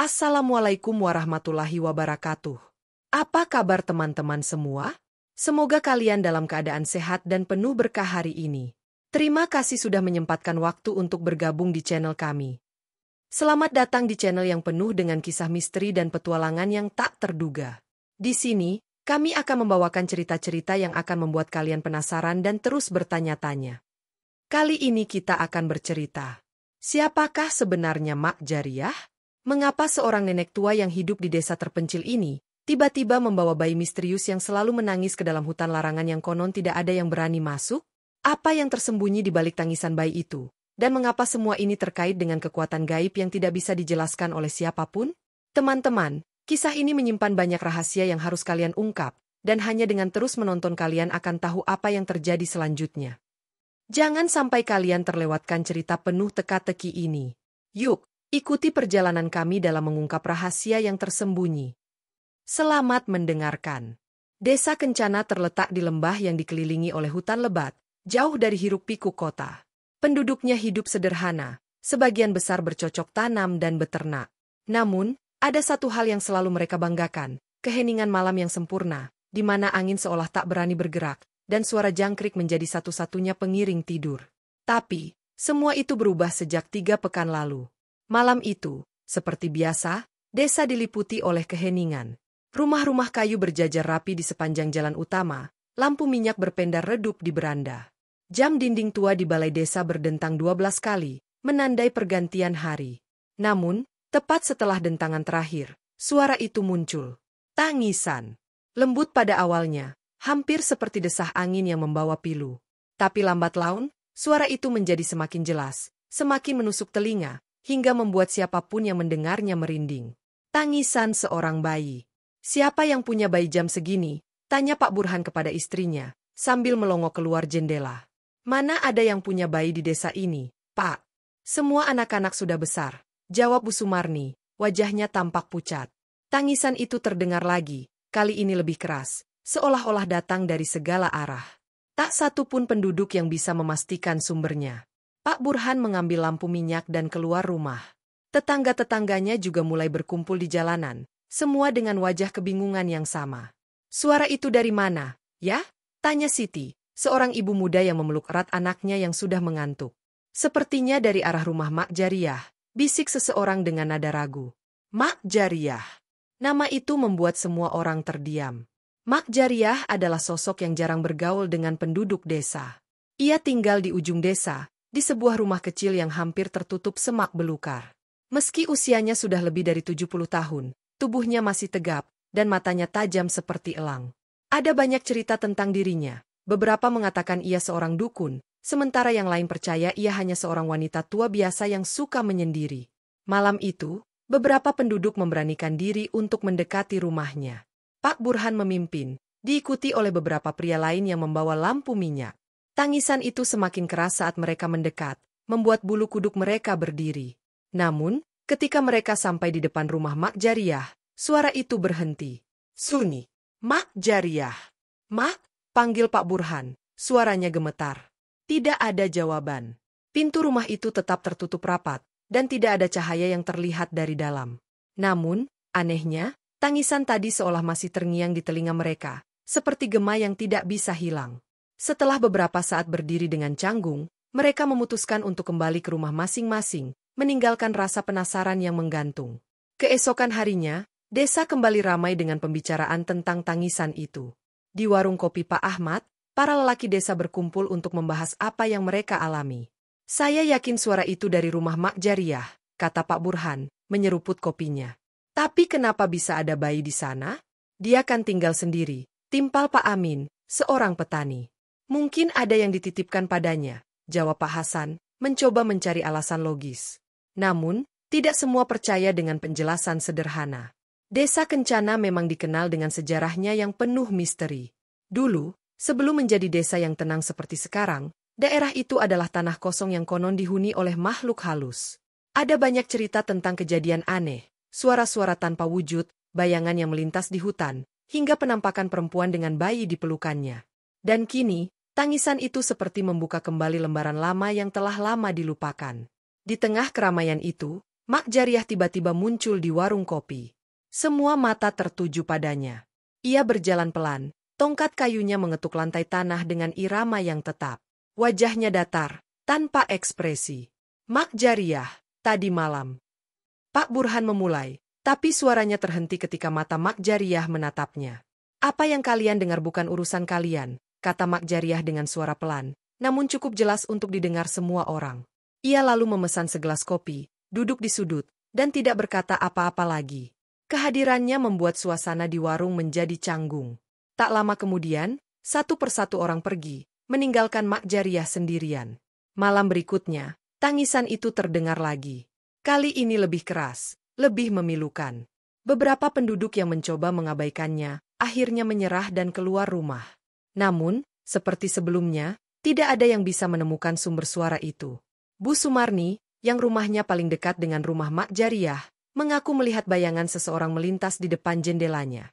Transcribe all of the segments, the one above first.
Assalamualaikum warahmatullahi wabarakatuh. Apa kabar teman-teman semua? Semoga kalian dalam keadaan sehat dan penuh berkah hari ini. Terima kasih sudah menyempatkan waktu untuk bergabung di channel kami. Selamat datang di channel yang penuh dengan kisah misteri dan petualangan yang tak terduga. Di sini, kami akan membawakan cerita-cerita yang akan membuat kalian penasaran dan terus bertanya-tanya. Kali ini kita akan bercerita. Siapakah sebenarnya Mak Jariah? Mengapa seorang nenek tua yang hidup di desa terpencil ini tiba-tiba membawa bayi misterius yang selalu menangis ke dalam hutan larangan yang konon tidak ada yang berani masuk? Apa yang tersembunyi di balik tangisan bayi itu? Dan mengapa semua ini terkait dengan kekuatan gaib yang tidak bisa dijelaskan oleh siapapun? Teman-teman, kisah ini menyimpan banyak rahasia yang harus kalian ungkap, dan hanya dengan terus menonton kalian akan tahu apa yang terjadi selanjutnya. Jangan sampai kalian terlewatkan cerita penuh teka-teki ini. Yuk, ikuti perjalanan kami dalam mengungkap rahasia yang tersembunyi. Selamat mendengarkan. Desa Kencana terletak di lembah yang dikelilingi oleh hutan lebat, jauh dari hiruk-pikuk kota. Penduduknya hidup sederhana, sebagian besar bercocok tanam dan beternak. Namun, ada satu hal yang selalu mereka banggakan, keheningan malam yang sempurna, di mana angin seolah tak berani bergerak, dan suara jangkrik menjadi satu-satunya pengiring tidur. Tapi, semua itu berubah sejak 3 pekan lalu. Malam itu, seperti biasa, desa diliputi oleh keheningan. Rumah-rumah kayu berjajar rapi di sepanjang jalan utama, lampu minyak berpendar redup di beranda. Jam dinding tua di balai desa berdentang 12 kali, menandai pergantian hari. Namun, tepat setelah dentangan terakhir, suara itu muncul. Tangisan. Lembut pada awalnya, hampir seperti desah angin yang membawa pilu. Tapi lambat laun, suara itu menjadi semakin jelas, semakin menusuk telinga, hingga membuat siapapun yang mendengarnya merinding. Tangisan seorang bayi. Siapa yang punya bayi jam segini? Tanya Pak Burhan kepada istrinya, sambil melongo keluar jendela. Mana ada yang punya bayi di desa ini, Pak? Semua anak-anak sudah besar, jawab Bu Sumarni, wajahnya tampak pucat. Tangisan itu terdengar lagi, kali ini lebih keras, seolah-olah datang dari segala arah. Tak satu pun penduduk yang bisa memastikan sumbernya. Pak Burhan mengambil lampu minyak dan keluar rumah. Tetangga-tetangganya juga mulai berkumpul di jalanan, semua dengan wajah kebingungan yang sama. Suara itu dari mana, ya? Tanya Siti, seorang ibu muda yang memeluk erat anaknya yang sudah mengantuk. Sepertinya dari arah rumah Mak Jariah, bisik seseorang dengan nada ragu. Mak Jariah. Nama itu membuat semua orang terdiam. Mak Jariah adalah sosok yang jarang bergaul dengan penduduk desa. Ia tinggal di ujung desa, di sebuah rumah kecil yang hampir tertutup semak belukar. Meski usianya sudah lebih dari 70 tahun, tubuhnya masih tegap, dan matanya tajam seperti elang. Ada banyak cerita tentang dirinya. Beberapa mengatakan ia seorang dukun, sementara yang lain percaya ia hanya seorang wanita tua biasa yang suka menyendiri. Malam itu, beberapa penduduk memberanikan diri untuk mendekati rumahnya. Pak Burhan memimpin, diikuti oleh beberapa pria lain yang membawa lampu minyak. Tangisan itu semakin keras saat mereka mendekat, membuat bulu kuduk mereka berdiri. Namun, ketika mereka sampai di depan rumah Mak Jariah, suara itu berhenti. Sunyi. Mak Jariah. Mak, panggil Pak Burhan. Suaranya gemetar. Tidak ada jawaban. Pintu rumah itu tetap tertutup rapat, dan tidak ada cahaya yang terlihat dari dalam. Namun, anehnya, tangisan tadi seolah masih terngiang di telinga mereka, seperti gema yang tidak bisa hilang. Setelah beberapa saat berdiri dengan canggung, mereka memutuskan untuk kembali ke rumah masing-masing, meninggalkan rasa penasaran yang menggantung. Keesokan harinya, desa kembali ramai dengan pembicaraan tentang tangisan itu. Di warung kopi Pak Ahmad, para lelaki desa berkumpul untuk membahas apa yang mereka alami. Saya yakin suara itu dari rumah Mak Jariah, kata Pak Burhan, menyeruput kopinya. Tapi kenapa bisa ada bayi di sana? Dia kan tinggal sendiri, timpal Pak Amin, seorang petani. Mungkin ada yang dititipkan padanya, jawab Pak Hasan, mencoba mencari alasan logis. Namun, tidak semua percaya dengan penjelasan sederhana. Desa Kencana memang dikenal dengan sejarahnya yang penuh misteri. Dulu, sebelum menjadi desa yang tenang seperti sekarang, daerah itu adalah tanah kosong yang konon dihuni oleh makhluk halus. Ada banyak cerita tentang kejadian aneh, suara-suara tanpa wujud, bayangan yang melintas di hutan, hingga penampakan perempuan dengan bayi di pelukannya. Dan kini, tangisan itu seperti membuka kembali lembaran lama yang telah lama dilupakan. Di tengah keramaian itu, Mak Jariah tiba-tiba muncul di warung kopi. Semua mata tertuju padanya. Ia berjalan pelan, tongkat kayunya mengetuk lantai tanah dengan irama yang tetap. Wajahnya datar, tanpa ekspresi. Mak Jariah, tadi malam. Pak Burhan memulai, tapi suaranya terhenti ketika mata Mak Jariah menatapnya. Apa yang kalian dengar bukan urusan kalian, kata Mak Jariah dengan suara pelan, namun cukup jelas untuk didengar semua orang. Ia lalu memesan segelas kopi, duduk di sudut, dan tidak berkata apa-apa lagi. Kehadirannya membuat suasana di warung menjadi canggung. Tak lama kemudian, satu persatu orang pergi, meninggalkan Mak Jariah sendirian. Malam berikutnya, tangisan itu terdengar lagi. Kali ini lebih keras, lebih memilukan. Beberapa penduduk yang mencoba mengabaikannya, akhirnya menyerah dan keluar rumah. Namun, seperti sebelumnya, tidak ada yang bisa menemukan sumber suara itu. Bu Sumarni, yang rumahnya paling dekat dengan rumah Mak Jariah, mengaku melihat bayangan seseorang melintas di depan jendelanya.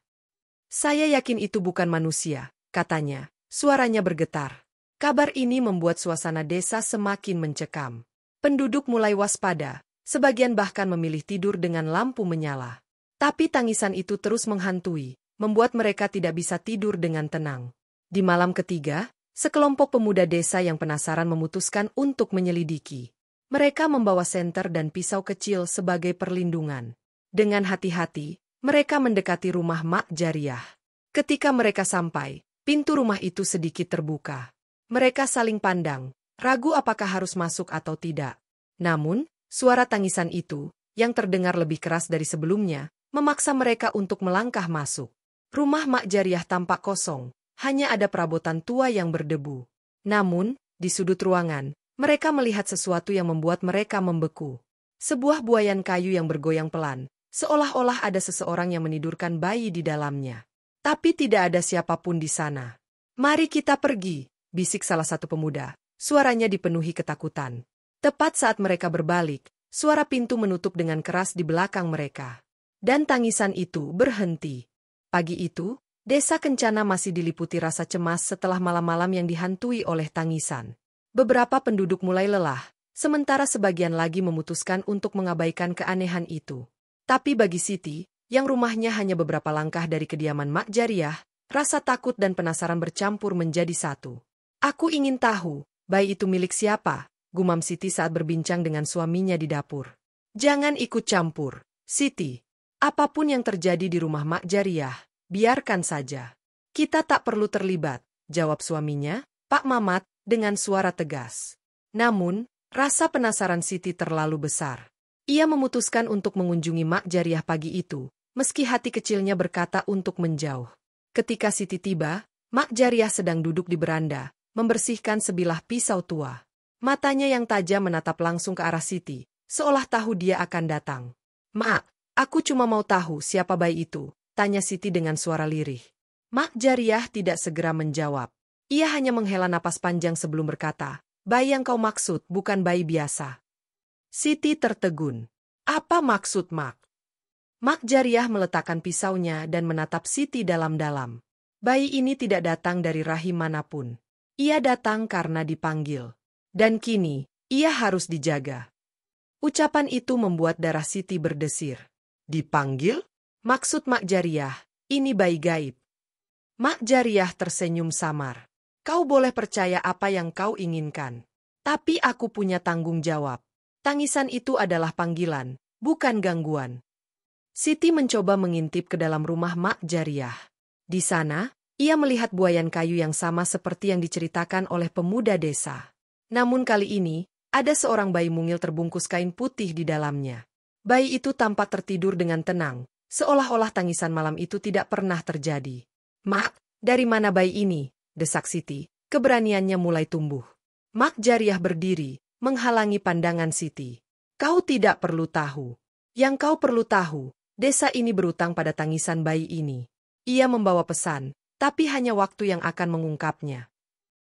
Saya yakin itu bukan manusia, katanya, suaranya bergetar. Kabar ini membuat suasana desa semakin mencekam. Penduduk mulai waspada, sebagian bahkan memilih tidur dengan lampu menyala. Tapi tangisan itu terus menghantui, membuat mereka tidak bisa tidur dengan tenang. Di malam ketiga, sekelompok pemuda desa yang penasaran memutuskan untuk menyelidiki. Mereka membawa senter dan pisau kecil sebagai perlindungan. Dengan hati-hati, mereka mendekati rumah Mak Jariah. Ketika mereka sampai, pintu rumah itu sedikit terbuka. Mereka saling pandang, ragu apakah harus masuk atau tidak. Namun, suara tangisan itu, yang terdengar lebih keras dari sebelumnya, memaksa mereka untuk melangkah masuk. Rumah Mak Jariah tampak kosong, hanya ada perabotan tua yang berdebu. Namun, di sudut ruangan, mereka melihat sesuatu yang membuat mereka membeku. Sebuah buaian kayu yang bergoyang pelan, seolah-olah ada seseorang yang menidurkan bayi di dalamnya. Tapi tidak ada siapapun di sana. Mari kita pergi, bisik salah satu pemuda. Suaranya dipenuhi ketakutan. Tepat saat mereka berbalik, suara pintu menutup dengan keras di belakang mereka. Dan tangisan itu berhenti. Pagi itu, desa Kencana masih diliputi rasa cemas setelah malam-malam yang dihantui oleh tangisan. Beberapa penduduk mulai lelah, sementara sebagian lagi memutuskan untuk mengabaikan keanehan itu. Tapi bagi Siti, yang rumahnya hanya beberapa langkah dari kediaman Mak Jariah, rasa takut dan penasaran bercampur menjadi satu. Aku ingin tahu, bayi itu milik siapa, gumam Siti saat berbincang dengan suaminya di dapur. Jangan ikut campur, Siti. Apapun yang terjadi di rumah Mak Jariah, biarkan saja. Kita tak perlu terlibat, jawab suaminya, Pak Mamat, dengan suara tegas. Namun, rasa penasaran Siti terlalu besar. Ia memutuskan untuk mengunjungi Mak Jariah pagi itu, meski hati kecilnya berkata untuk menjauh. Ketika Siti tiba, Mak Jariah sedang duduk di beranda, membersihkan sebilah pisau tua. Matanya yang tajam menatap langsung ke arah Siti, seolah tahu dia akan datang. Mak, aku cuma mau tahu siapa bayi itu, tanya Siti dengan suara lirih. Mak Jariah tidak segera menjawab. Ia hanya menghela napas panjang sebelum berkata, bayi yang kau maksud bukan bayi biasa. Siti tertegun. Apa maksud Mak? Mak Jariah meletakkan pisaunya dan menatap Siti dalam-dalam. Bayi ini tidak datang dari rahim manapun. Ia datang karena dipanggil. Dan kini, ia harus dijaga. Ucapan itu membuat darah Siti berdesir. Dipanggil? Maksud Mak Jariah, ini bayi gaib. Mak Jariah tersenyum samar. Kau boleh percaya apa yang kau inginkan. Tapi aku punya tanggung jawab. Tangisan itu adalah panggilan, bukan gangguan. Siti mencoba mengintip ke dalam rumah Mak Jariah. Di sana, ia melihat buaian kayu yang sama seperti yang diceritakan oleh pemuda desa. Namun kali ini, ada seorang bayi mungil terbungkus kain putih di dalamnya. Bayi itu tampak tertidur dengan tenang, seolah-olah tangisan malam itu tidak pernah terjadi. Mak, dari mana bayi ini? Desak Siti, keberaniannya mulai tumbuh. Mak Jariah berdiri, menghalangi pandangan Siti. Kau tidak perlu tahu. Yang kau perlu tahu, desa ini berutang pada tangisan bayi ini. Ia membawa pesan, tapi hanya waktu yang akan mengungkapnya.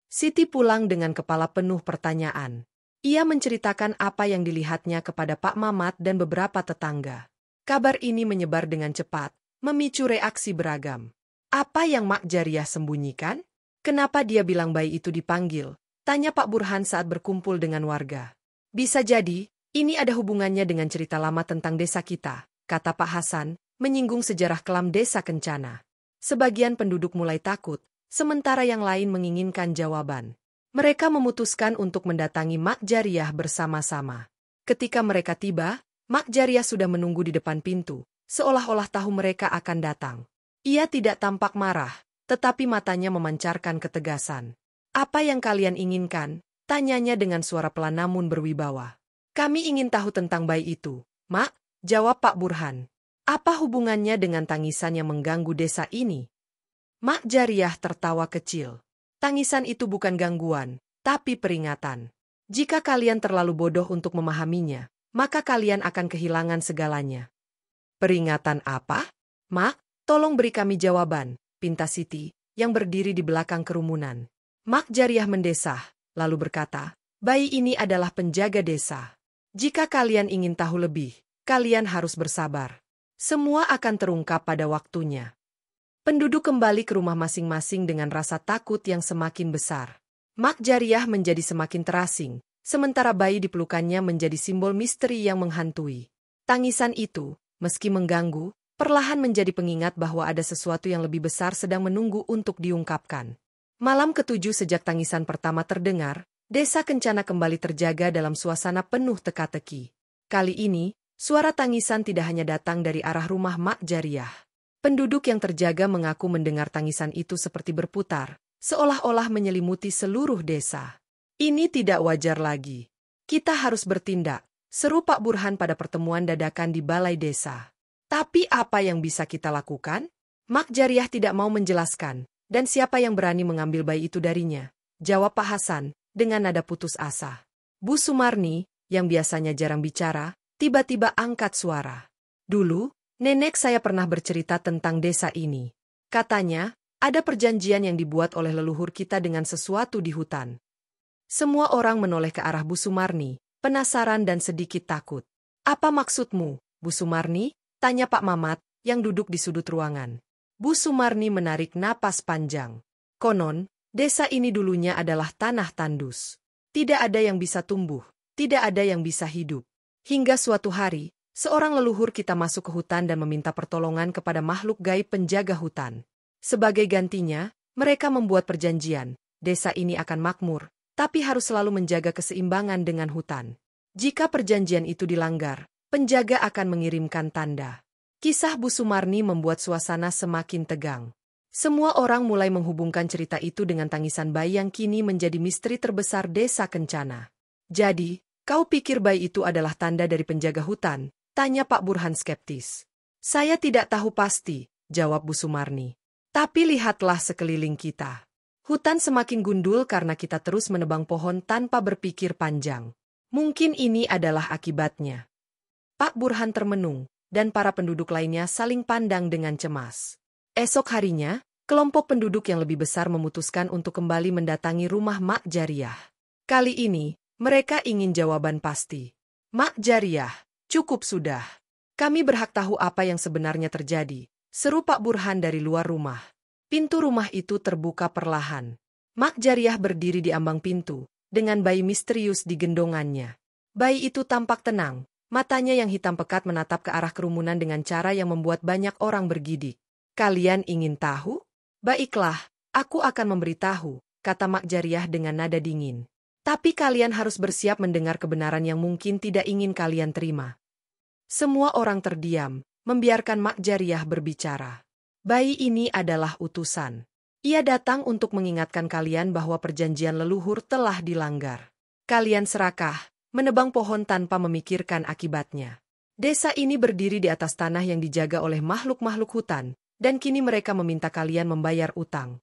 Siti pulang dengan kepala penuh pertanyaan. Ia menceritakan apa yang dilihatnya kepada Pak Mamat dan beberapa tetangga. Kabar ini menyebar dengan cepat, memicu reaksi beragam. Apa yang Mak Jariah sembunyikan? Kenapa dia bilang bayi itu dipanggil? Tanya Pak Burhan saat berkumpul dengan warga. Bisa jadi, Ini ada hubungannya dengan cerita lama tentang desa kita, kata Pak Hasan, menyinggung sejarah kelam desa Kencana. Sebagian penduduk mulai takut, sementara yang lain menginginkan jawaban. Mereka memutuskan untuk mendatangi Mak Jariah bersama-sama. Ketika mereka tiba, Mak Jariah sudah menunggu di depan pintu, seolah-olah tahu mereka akan datang. Ia tidak tampak marah, tetapi matanya memancarkan ketegasan. "Apa yang kalian inginkan?" tanyanya dengan suara pelan namun berwibawa. "Kami ingin tahu tentang bayi itu, Mak," jawab Pak Burhan. "Apa hubungannya dengan tangisan yang mengganggu desa ini?" Mak Jariah tertawa kecil. "Tangisan itu bukan gangguan, tapi peringatan. Jika kalian terlalu bodoh untuk memahaminya, maka kalian akan kehilangan segalanya." "Peringatan apa? Mak, tolong beri kami jawaban," pinta Siti, yang berdiri di belakang kerumunan. Mak Jariah mendesah, lalu berkata, "Bayi ini adalah penjaga desa. Jika kalian ingin tahu lebih, kalian harus bersabar. Semua akan terungkap pada waktunya." Penduduk kembali ke rumah masing-masing dengan rasa takut yang semakin besar. Mak Jariah menjadi semakin terasing, sementara bayi di pelukannya menjadi simbol misteri yang menghantui. Tangisan itu, meski mengganggu, perlahan menjadi pengingat bahwa ada sesuatu yang lebih besar sedang menunggu untuk diungkapkan. Malam ketujuh sejak tangisan pertama terdengar, desa Kencana kembali terjaga dalam suasana penuh teka-teki. Kali ini, suara tangisan tidak hanya datang dari arah rumah Mak Jariah. Penduduk yang terjaga mengaku mendengar tangisan itu seperti berputar, seolah-olah menyelimuti seluruh desa. "Ini tidak wajar lagi. Kita harus bertindak," seru Pak Burhan pada pertemuan dadakan di balai desa. "Tapi apa yang bisa kita lakukan?" Mak Jariah tidak mau menjelaskan, "Dan siapa yang berani mengambil bayi itu darinya?" jawab Pak Hasan, dengan nada putus asa. Bu Sumarni, yang biasanya jarang bicara, tiba-tiba angkat suara. "Dulu, nenek saya pernah bercerita tentang desa ini. Katanya, ada perjanjian yang dibuat oleh leluhur kita dengan sesuatu di hutan." Semua orang menoleh ke arah Bu Sumarni, penasaran dan sedikit takut. "Apa maksudmu, Bu Sumarni?" tanya Pak Mamat, yang duduk di sudut ruangan. Bu Sumarni menarik napas panjang. "Konon, desa ini dulunya adalah tanah tandus. Tidak ada yang bisa tumbuh, tidak ada yang bisa hidup. Hingga suatu hari, seorang leluhur kita masuk ke hutan dan meminta pertolongan kepada makhluk gaib penjaga hutan. Sebagai gantinya, mereka membuat perjanjian, desa ini akan makmur, tapi harus selalu menjaga keseimbangan dengan hutan. Jika perjanjian itu dilanggar, penjaga akan mengirimkan tanda." Kisah Bu Sumarni membuat suasana semakin tegang. Semua orang mulai menghubungkan cerita itu dengan tangisan bayi yang kini menjadi misteri terbesar desa Kencana. "Jadi, kau pikir bayi itu adalah tanda dari penjaga hutan?" tanya Pak Burhan skeptis. "Saya tidak tahu pasti," jawab Bu Sumarni. "Tapi lihatlah sekeliling kita. Hutan semakin gundul karena kita terus menebang pohon tanpa berpikir panjang. Mungkin ini adalah akibatnya." Pak Burhan termenung, dan para penduduk lainnya saling pandang dengan cemas. Esok harinya, kelompok penduduk yang lebih besar memutuskan untuk kembali mendatangi rumah Mak Jariah. Kali ini, mereka ingin jawaban pasti. "Mak Jariah, cukup sudah. Kami berhak tahu apa yang sebenarnya terjadi," seru Pak Burhan dari luar rumah. Pintu rumah itu terbuka perlahan. Mak Jariah berdiri di ambang pintu, dengan bayi misterius di gendongannya. Bayi itu tampak tenang, matanya yang hitam pekat menatap ke arah kerumunan dengan cara yang membuat banyak orang bergidik. "Kalian ingin tahu? Baiklah, aku akan memberitahu," kata Mak Jariah dengan nada dingin. "Tapi kalian harus bersiap mendengar kebenaran yang mungkin tidak ingin kalian terima." Semua orang terdiam, membiarkan Mak Jariah berbicara. "Bayi ini adalah utusan. Ia datang untuk mengingatkan kalian bahwa perjanjian leluhur telah dilanggar. Kalian serakah, menebang pohon tanpa memikirkan akibatnya. Desa ini berdiri di atas tanah yang dijaga oleh makhluk-makhluk hutan, dan kini mereka meminta kalian membayar utang."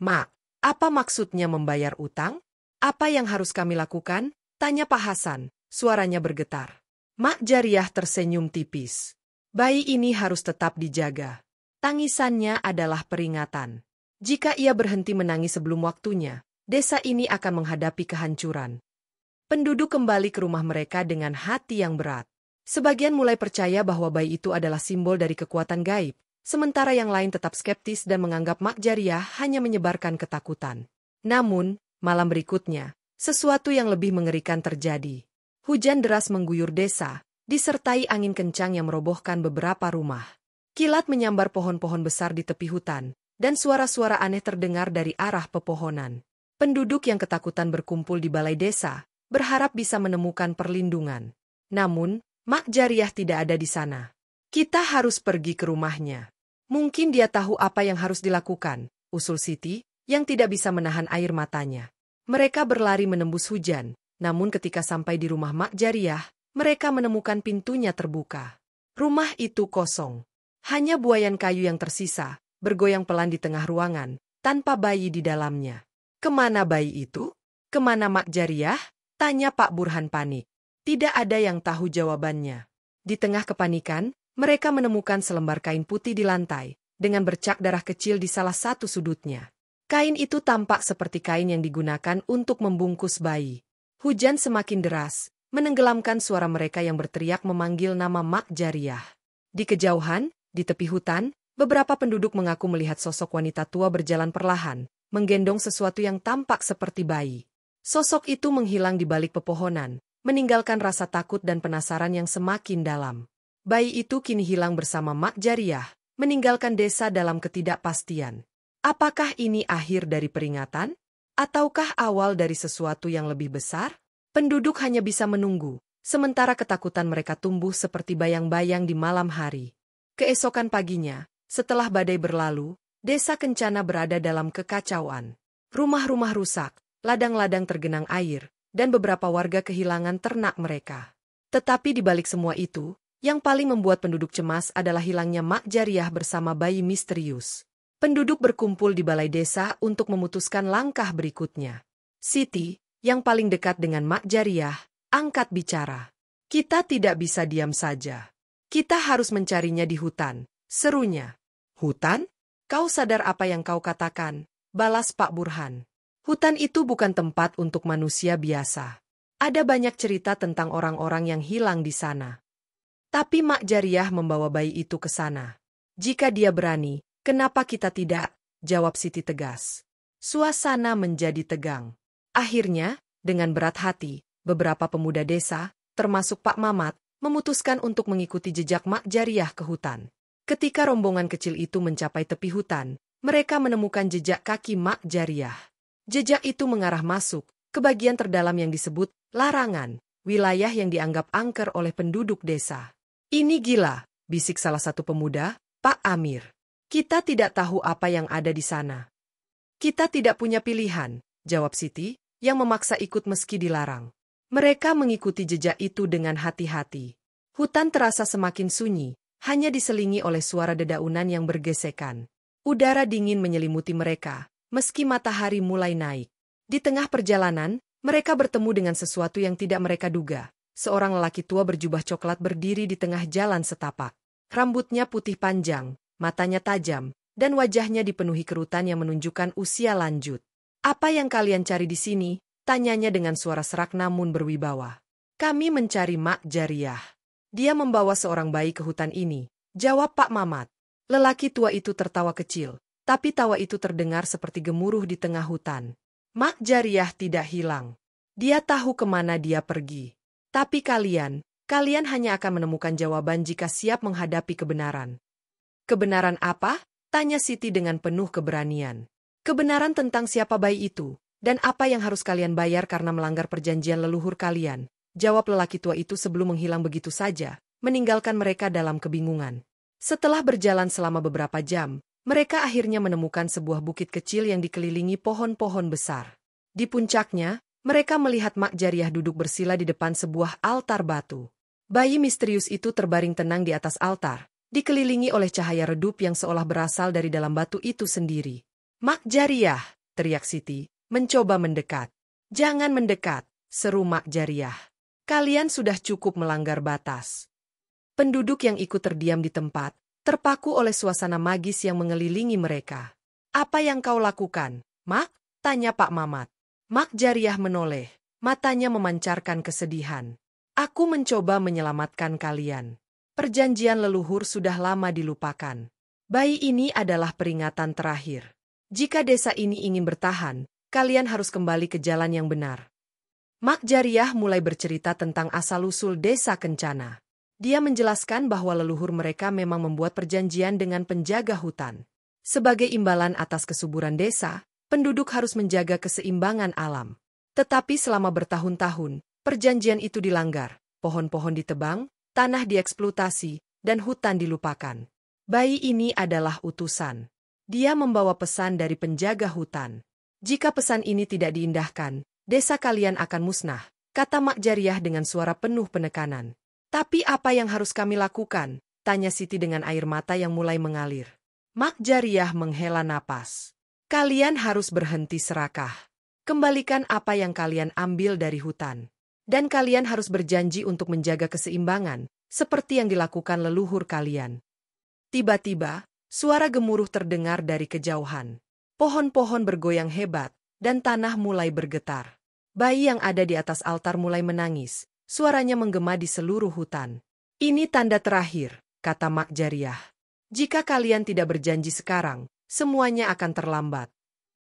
"Mak, apa maksudnya membayar utang? Apa yang harus kami lakukan?" tanya Pak Hasan, suaranya bergetar. Mak Jariah tersenyum tipis. "Bayi ini harus tetap dijaga. Tangisannya adalah peringatan. Jika ia berhenti menangis sebelum waktunya, desa ini akan menghadapi kehancuran." Penduduk kembali ke rumah mereka dengan hati yang berat. Sebagian mulai percaya bahwa bayi itu adalah simbol dari kekuatan gaib, sementara yang lain tetap skeptis dan menganggap Mak Jariah hanya menyebarkan ketakutan. Namun, malam berikutnya, sesuatu yang lebih mengerikan terjadi. Hujan deras mengguyur desa, disertai angin kencang yang merobohkan beberapa rumah. Kilat menyambar pohon-pohon besar di tepi hutan, dan suara-suara aneh terdengar dari arah pepohonan. Penduduk yang ketakutan berkumpul di balai desa, berharap bisa menemukan perlindungan. Namun, Mak Jariah tidak ada di sana. Kita harus pergi ke rumahnya. Mungkin dia tahu apa yang harus dilakukan, usul Siti, yang tidak bisa menahan air matanya. Mereka berlari menembus hujan, namun ketika sampai di rumah Mak Jariah, mereka menemukan pintunya terbuka. Rumah itu kosong. Hanya buayan kayu yang tersisa, bergoyang pelan di tengah ruangan, tanpa bayi di dalamnya. Kemana bayi itu? Kemana Mak Jariah? Tanya Pak Burhan panik. Tidak ada yang tahu jawabannya. Di tengah kepanikan, mereka menemukan selembar kain putih di lantai, dengan bercak darah kecil di salah satu sudutnya. Kain itu tampak seperti kain yang digunakan untuk membungkus bayi. Hujan semakin deras, menenggelamkan suara mereka yang berteriak memanggil nama Mak Jariah. Di kejauhan, di tepi hutan, beberapa penduduk mengaku melihat sosok wanita tua berjalan perlahan, menggendong sesuatu yang tampak seperti bayi. Sosok itu menghilang di balik pepohonan, meninggalkan rasa takut dan penasaran yang semakin dalam. Bayi itu kini hilang bersama Mak Jariah, meninggalkan desa dalam ketidakpastian. Apakah ini akhir dari peringatan? Ataukah awal dari sesuatu yang lebih besar? Penduduk hanya bisa menunggu, sementara ketakutan mereka tumbuh seperti bayang-bayang di malam hari. Keesokan paginya, setelah badai berlalu, desa Kencana berada dalam kekacauan. Rumah-rumah rusak, ladang-ladang tergenang air, dan beberapa warga kehilangan ternak mereka. Tetapi di balik semua itu, yang paling membuat penduduk cemas adalah hilangnya Mak Jariah bersama bayi misterius. Penduduk berkumpul di balai desa untuk memutuskan langkah berikutnya. Siti, yang paling dekat dengan Mak Jariah, angkat bicara. Kita tidak bisa diam saja. Kita harus mencarinya di hutan, serunya. Hutan? Kau sadar apa yang kau katakan? Balas Pak Burhan. Hutan itu bukan tempat untuk manusia biasa. Ada banyak cerita tentang orang-orang yang hilang di sana. Tapi Mak Jariah membawa bayi itu ke sana. Jika dia berani, kenapa kita tidak? Jawab Siti tegas. Suasana menjadi tegang. Akhirnya, dengan berat hati, beberapa pemuda desa, termasuk Pak Mamat, memutuskan untuk mengikuti jejak Mak Jariah ke hutan. Ketika rombongan kecil itu mencapai tepi hutan, mereka menemukan jejak kaki Mak Jariah. Jejak itu mengarah masuk ke bagian terdalam yang disebut larangan, wilayah yang dianggap angker oleh penduduk desa. Ini gila, bisik salah satu pemuda, Pak Amir. Kita tidak tahu apa yang ada di sana. Kita tidak punya pilihan, jawab Siti, yang memaksa ikut meski dilarang. Mereka mengikuti jejak itu dengan hati-hati. Hutan terasa semakin sunyi, hanya diselingi oleh suara dedaunan yang bergesekan. Udara dingin menyelimuti mereka, meski matahari mulai naik. Di tengah perjalanan, mereka bertemu dengan sesuatu yang tidak mereka duga. Seorang lelaki tua berjubah coklat berdiri di tengah jalan setapak. Rambutnya putih panjang, matanya tajam, dan wajahnya dipenuhi kerutan yang menunjukkan usia lanjut. Apa yang kalian cari di sini? Tanyanya dengan suara serak namun berwibawa. Kami mencari Mak Jariah. Dia membawa seorang bayi ke hutan ini, jawab Pak Mamat. Lelaki tua itu tertawa kecil, tapi tawa itu terdengar seperti gemuruh di tengah hutan. Mak Jariah tidak hilang. Dia tahu kemana dia pergi. Tapi kalian hanya akan menemukan jawaban jika siap menghadapi kebenaran. Kebenaran apa? Tanya Siti dengan penuh keberanian. Kebenaran tentang siapa bayi itu, dan apa yang harus kalian bayar karena melanggar perjanjian leluhur kalian, jawab lelaki tua itu sebelum menghilang begitu saja, meninggalkan mereka dalam kebingungan. Setelah berjalan selama beberapa jam, mereka akhirnya menemukan sebuah bukit kecil yang dikelilingi pohon-pohon besar. Di puncaknya, mereka melihat Mak Jariah duduk bersila di depan sebuah altar batu. Bayi misterius itu terbaring tenang di atas altar, dikelilingi oleh cahaya redup yang seolah berasal dari dalam batu itu sendiri. Mak Jariah, teriak Siti, mencoba mendekat. Jangan mendekat, seru Mak Jariah. Kalian sudah cukup melanggar batas. Penduduk yang ikut terdiam di tempat, terpaku oleh suasana magis yang mengelilingi mereka. Apa yang kau lakukan, Mak? Tanya Pak Mamat. Mak Jariah menoleh, matanya memancarkan kesedihan. Aku mencoba menyelamatkan kalian. Perjanjian leluhur sudah lama dilupakan. Bayi ini adalah peringatan terakhir. Jika desa ini ingin bertahan, kalian harus kembali ke jalan yang benar. Mak Jariah mulai bercerita tentang asal-usul desa Kencana. Dia menjelaskan bahwa leluhur mereka memang membuat perjanjian dengan penjaga hutan. Sebagai imbalan atas kesuburan desa, penduduk harus menjaga keseimbangan alam. Tetapi selama bertahun-tahun, perjanjian itu dilanggar, pohon-pohon ditebang, tanah dieksploitasi, dan hutan dilupakan. Bayi ini adalah utusan. Dia membawa pesan dari penjaga hutan. Jika pesan ini tidak diindahkan, desa kalian akan musnah, kata Mak Jariah dengan suara penuh penekanan. Tapi apa yang harus kami lakukan? Tanya Siti dengan air mata yang mulai mengalir. Mak Jariah menghela napas. Kalian harus berhenti serakah. Kembalikan apa yang kalian ambil dari hutan. Dan kalian harus berjanji untuk menjaga keseimbangan, seperti yang dilakukan leluhur kalian. Tiba-tiba, suara gemuruh terdengar dari kejauhan. Pohon-pohon bergoyang hebat, dan tanah mulai bergetar. Bayi yang ada di atas altar mulai menangis. Suaranya menggema di seluruh hutan. Ini tanda terakhir, kata Mak Jariah. Jika kalian tidak berjanji sekarang, semuanya akan terlambat.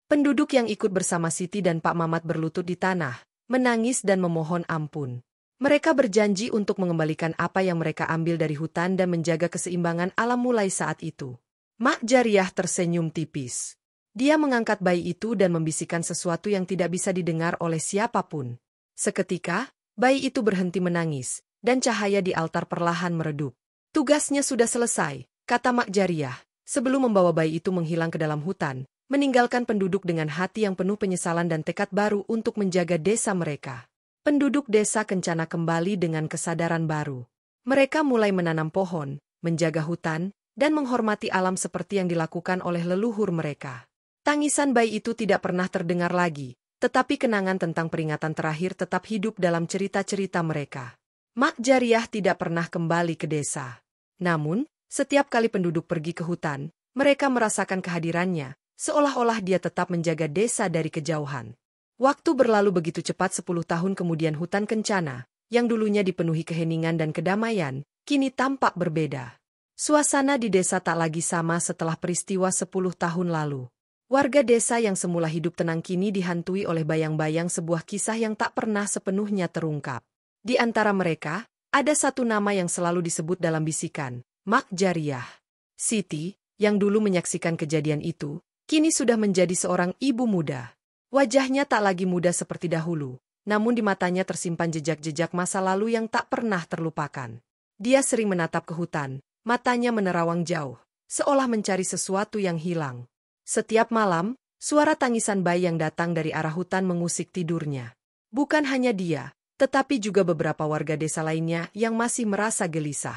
Penduduk yang ikut bersama Siti dan Pak Mamat berlutut di tanah, menangis dan memohon ampun. Mereka berjanji untuk mengembalikan apa yang mereka ambil dari hutan dan menjaga keseimbangan alam mulai saat itu. Mak Jariah tersenyum tipis. Dia mengangkat bayi itu dan membisikkan sesuatu yang tidak bisa didengar oleh siapapun. Seketika, bayi itu berhenti menangis, dan cahaya di altar perlahan meredup. Tugasnya sudah selesai, kata Mak Jariah, sebelum membawa bayi itu menghilang ke dalam hutan, meninggalkan penduduk dengan hati yang penuh penyesalan dan tekad baru untuk menjaga desa mereka. Penduduk desa Kencana kembali dengan kesadaran baru. Mereka mulai menanam pohon, menjaga hutan, dan menghormati alam seperti yang dilakukan oleh leluhur mereka. Tangisan bayi itu tidak pernah terdengar lagi. Tetapi kenangan tentang peringatan terakhir tetap hidup dalam cerita-cerita mereka. Mak Jariah tidak pernah kembali ke desa. Namun, setiap kali penduduk pergi ke hutan, mereka merasakan kehadirannya, seolah-olah dia tetap menjaga desa dari kejauhan. Waktu berlalu begitu cepat. 10 tahun kemudian hutan Kencana, yang dulunya dipenuhi keheningan dan kedamaian, kini tampak berbeda. Suasana di desa tak lagi sama setelah peristiwa 10 tahun lalu. Warga desa yang semula hidup tenang kini dihantui oleh bayang-bayang sebuah kisah yang tak pernah sepenuhnya terungkap. Di antara mereka, ada satu nama yang selalu disebut dalam bisikan, Mak Jariah. Siti, yang dulu menyaksikan kejadian itu, kini sudah menjadi seorang ibu muda. Wajahnya tak lagi muda seperti dahulu, namun di matanya tersimpan jejak-jejak masa lalu yang tak pernah terlupakan. Dia sering menatap ke hutan, matanya menerawang jauh, seolah mencari sesuatu yang hilang. Setiap malam, suara tangisan bayi yang datang dari arah hutan mengusik tidurnya. Bukan hanya dia, tetapi juga beberapa warga desa lainnya yang masih merasa gelisah.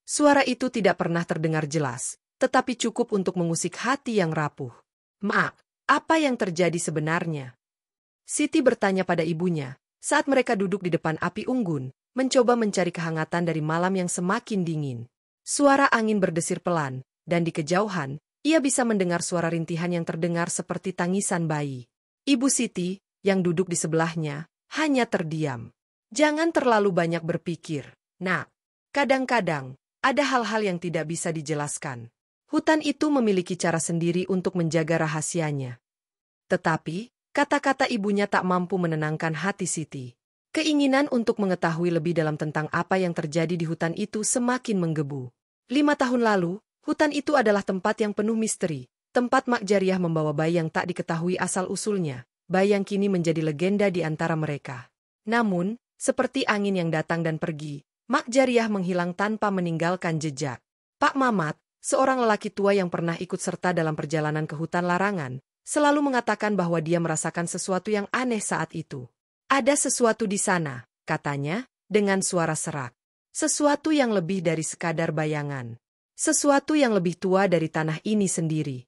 Suara itu tidak pernah terdengar jelas, tetapi cukup untuk mengusik hati yang rapuh. Mak, apa yang terjadi sebenarnya? Siti bertanya pada ibunya, saat mereka duduk di depan api unggun, mencoba mencari kehangatan dari malam yang semakin dingin. Suara angin berdesir pelan, dan di kejauhan, ia bisa mendengar suara rintihan yang terdengar seperti tangisan bayi. Ibu Siti, yang duduk di sebelahnya, hanya terdiam. Jangan terlalu banyak berpikir, Nak. Kadang-kadang, ada hal-hal yang tidak bisa dijelaskan. Hutan itu memiliki cara sendiri untuk menjaga rahasianya. Tetapi, kata-kata ibunya tak mampu menenangkan hati Siti. Keinginan untuk mengetahui lebih dalam tentang apa yang terjadi di hutan itu semakin menggebu. 5 tahun lalu, hutan itu adalah tempat yang penuh misteri, tempat Mak Jariah membawa bayi yang tak diketahui asal-usulnya, bayi yang kini menjadi legenda di antara mereka. Namun, seperti angin yang datang dan pergi, Mak Jariah menghilang tanpa meninggalkan jejak. Pak Mamat, seorang lelaki tua yang pernah ikut serta dalam perjalanan ke hutan larangan, selalu mengatakan bahwa dia merasakan sesuatu yang aneh saat itu. Ada sesuatu di sana, katanya, dengan suara serak. Sesuatu yang lebih dari sekadar bayangan. Sesuatu yang lebih tua dari tanah ini sendiri.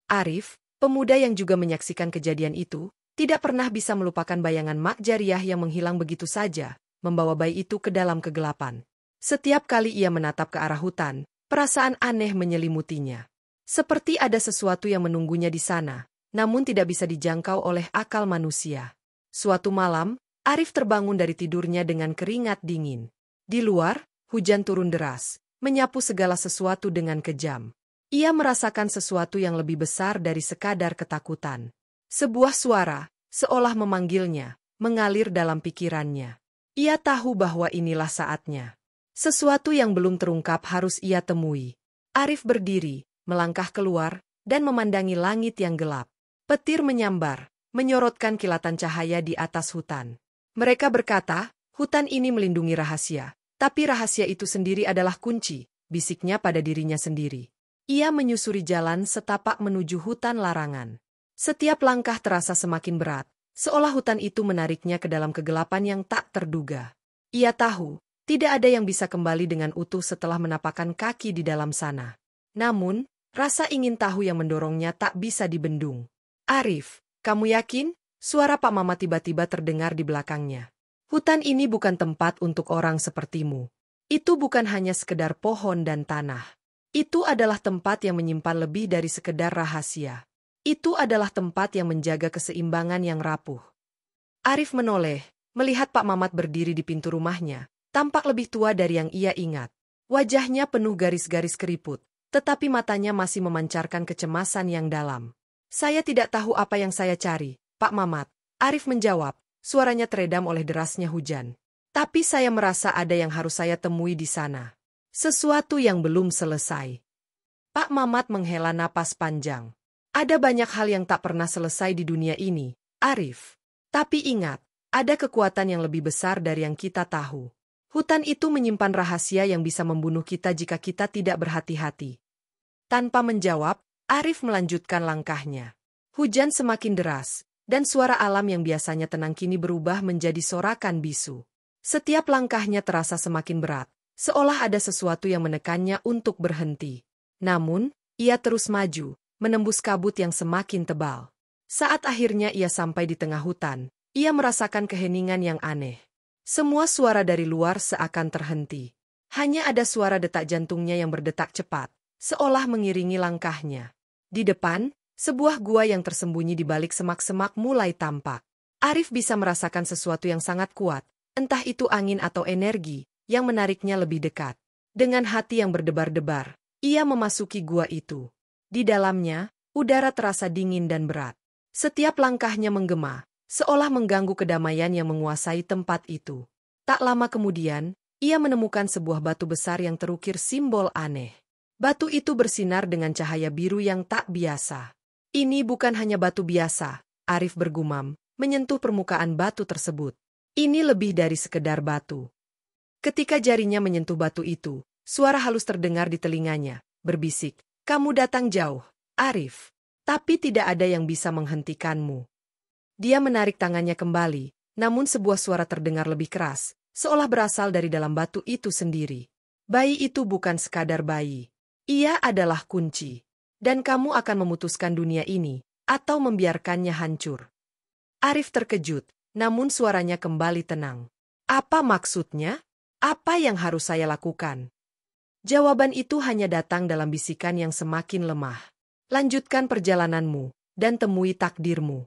Arif, pemuda yang juga menyaksikan kejadian itu, tidak pernah bisa melupakan bayangan Mak Jariah yang menghilang begitu saja, membawa bayi itu ke dalam kegelapan. Setiap kali ia menatap ke arah hutan, perasaan aneh menyelimutinya. Seperti ada sesuatu yang menunggunya di sana, namun tidak bisa dijangkau oleh akal manusia. Suatu malam, Arif terbangun dari tidurnya dengan keringat dingin. Di luar, hujan turun deras, menyapu segala sesuatu dengan kejam. Ia merasakan sesuatu yang lebih besar dari sekadar ketakutan. Sebuah suara, seolah memanggilnya, mengalir dalam pikirannya. Ia tahu bahwa inilah saatnya. Sesuatu yang belum terungkap harus ia temui. Arif berdiri, melangkah keluar, dan memandangi langit yang gelap. Petir menyambar, menyorotkan kilatan cahaya di atas hutan. Mereka berkata, hutan ini melindungi rahasia, tapi rahasia itu sendiri adalah kunci, bisiknya pada dirinya sendiri. Ia menyusuri jalan setapak menuju hutan larangan. Setiap langkah terasa semakin berat, seolah hutan itu menariknya ke dalam kegelapan yang tak terduga. Ia tahu, tidak ada yang bisa kembali dengan utuh setelah menapakkan kaki di dalam sana. Namun, rasa ingin tahu yang mendorongnya tak bisa dibendung. Arif, kamu yakin? Suara Pak Mamat tiba-tiba terdengar di belakangnya. Hutan ini bukan tempat untuk orang sepertimu. Itu bukan hanya sekedar pohon dan tanah. Itu adalah tempat yang menyimpan lebih dari sekedar rahasia. Itu adalah tempat yang menjaga keseimbangan yang rapuh. Arif menoleh, melihat Pak Mamat berdiri di pintu rumahnya, tampak lebih tua dari yang ia ingat. Wajahnya penuh garis-garis keriput, tetapi matanya masih memancarkan kecemasan yang dalam. Saya tidak tahu apa yang saya cari, Pak Mamat, Arif menjawab, suaranya teredam oleh derasnya hujan. Tapi saya merasa ada yang harus saya temui di sana. Sesuatu yang belum selesai. Pak Mamat menghela napas panjang. Ada banyak hal yang tak pernah selesai di dunia ini, Arif. Tapi ingat, ada kekuatan yang lebih besar dari yang kita tahu. Hutan itu menyimpan rahasia yang bisa membunuh kita jika kita tidak berhati-hati. Tanpa menjawab, Arif melanjutkan langkahnya. Hujan semakin deras, dan suara alam yang biasanya tenang kini berubah menjadi sorakan bisu. Setiap langkahnya terasa semakin berat, seolah ada sesuatu yang menekannya untuk berhenti. Namun, ia terus maju, menembus kabut yang semakin tebal. Saat akhirnya ia sampai di tengah hutan, ia merasakan keheningan yang aneh. Semua suara dari luar seakan terhenti. Hanya ada suara detak jantungnya yang berdetak cepat, seolah mengiringi langkahnya. Di depan, sebuah gua yang tersembunyi di balik semak-semak mulai tampak. Arif bisa merasakan sesuatu yang sangat kuat, entah itu angin atau energi, yang menariknya lebih dekat. Dengan hati yang berdebar-debar, ia memasuki gua itu. Di dalamnya, udara terasa dingin dan berat. Setiap langkahnya menggema, seolah mengganggu kedamaian yang menguasai tempat itu. Tak lama kemudian, ia menemukan sebuah batu besar yang terukir simbol aneh. Batu itu bersinar dengan cahaya biru yang tak biasa. Ini bukan hanya batu biasa, Arif bergumam, menyentuh permukaan batu tersebut. Ini lebih dari sekedar batu. Ketika jarinya menyentuh batu itu, suara halus terdengar di telinganya, berbisik, "Kamu datang jauh, Arif. Tapi tidak ada yang bisa menghentikanmu." Dia menarik tangannya kembali, namun sebuah suara terdengar lebih keras, seolah berasal dari dalam batu itu sendiri. Bayi itu bukan sekadar bayi. Ia adalah kunci. Dan kamu akan memutuskan dunia ini, atau membiarkannya hancur. Arif terkejut, namun suaranya kembali tenang. Apa maksudnya? Apa yang harus saya lakukan? Jawaban itu hanya datang dalam bisikan yang semakin lemah. Lanjutkan perjalananmu, dan temui takdirmu.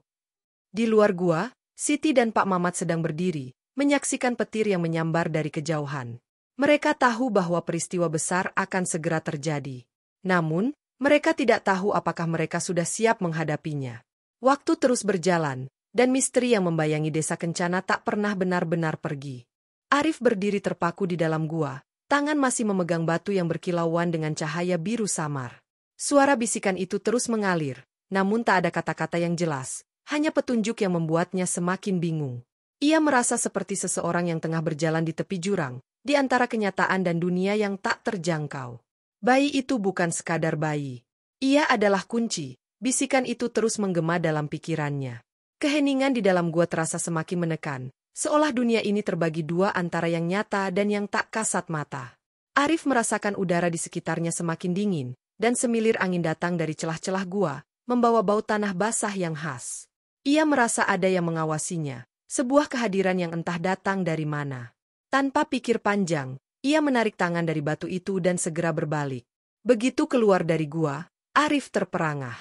Di luar gua, Siti dan Pak Mamat sedang berdiri, menyaksikan petir yang menyambar dari kejauhan. Mereka tahu bahwa peristiwa besar akan segera terjadi. Namun, mereka tidak tahu apakah mereka sudah siap menghadapinya. Waktu terus berjalan, dan misteri yang membayangi desa Kencana tak pernah benar-benar pergi. Arif berdiri terpaku di dalam gua, tangan masih memegang batu yang berkilauan dengan cahaya biru samar. Suara bisikan itu terus mengalir, namun tak ada kata-kata yang jelas. Hanya petunjuk yang membuatnya semakin bingung. Ia merasa seperti seseorang yang tengah berjalan di tepi jurang, di antara kenyataan dan dunia yang tak terjangkau. Bayi itu bukan sekadar bayi. Ia adalah kunci. Bisikan itu terus menggema dalam pikirannya. Keheningan di dalam gua terasa semakin menekan, seolah dunia ini terbagi dua antara yang nyata dan yang tak kasat mata. Arif merasakan udara di sekitarnya semakin dingin, dan semilir angin datang dari celah-celah gua, membawa bau tanah basah yang khas. Ia merasa ada yang mengawasinya, sebuah kehadiran yang entah datang dari mana. Tanpa pikir panjang, ia menarik tangan dari batu itu dan segera berbalik. Begitu keluar dari gua, Arif terperangah.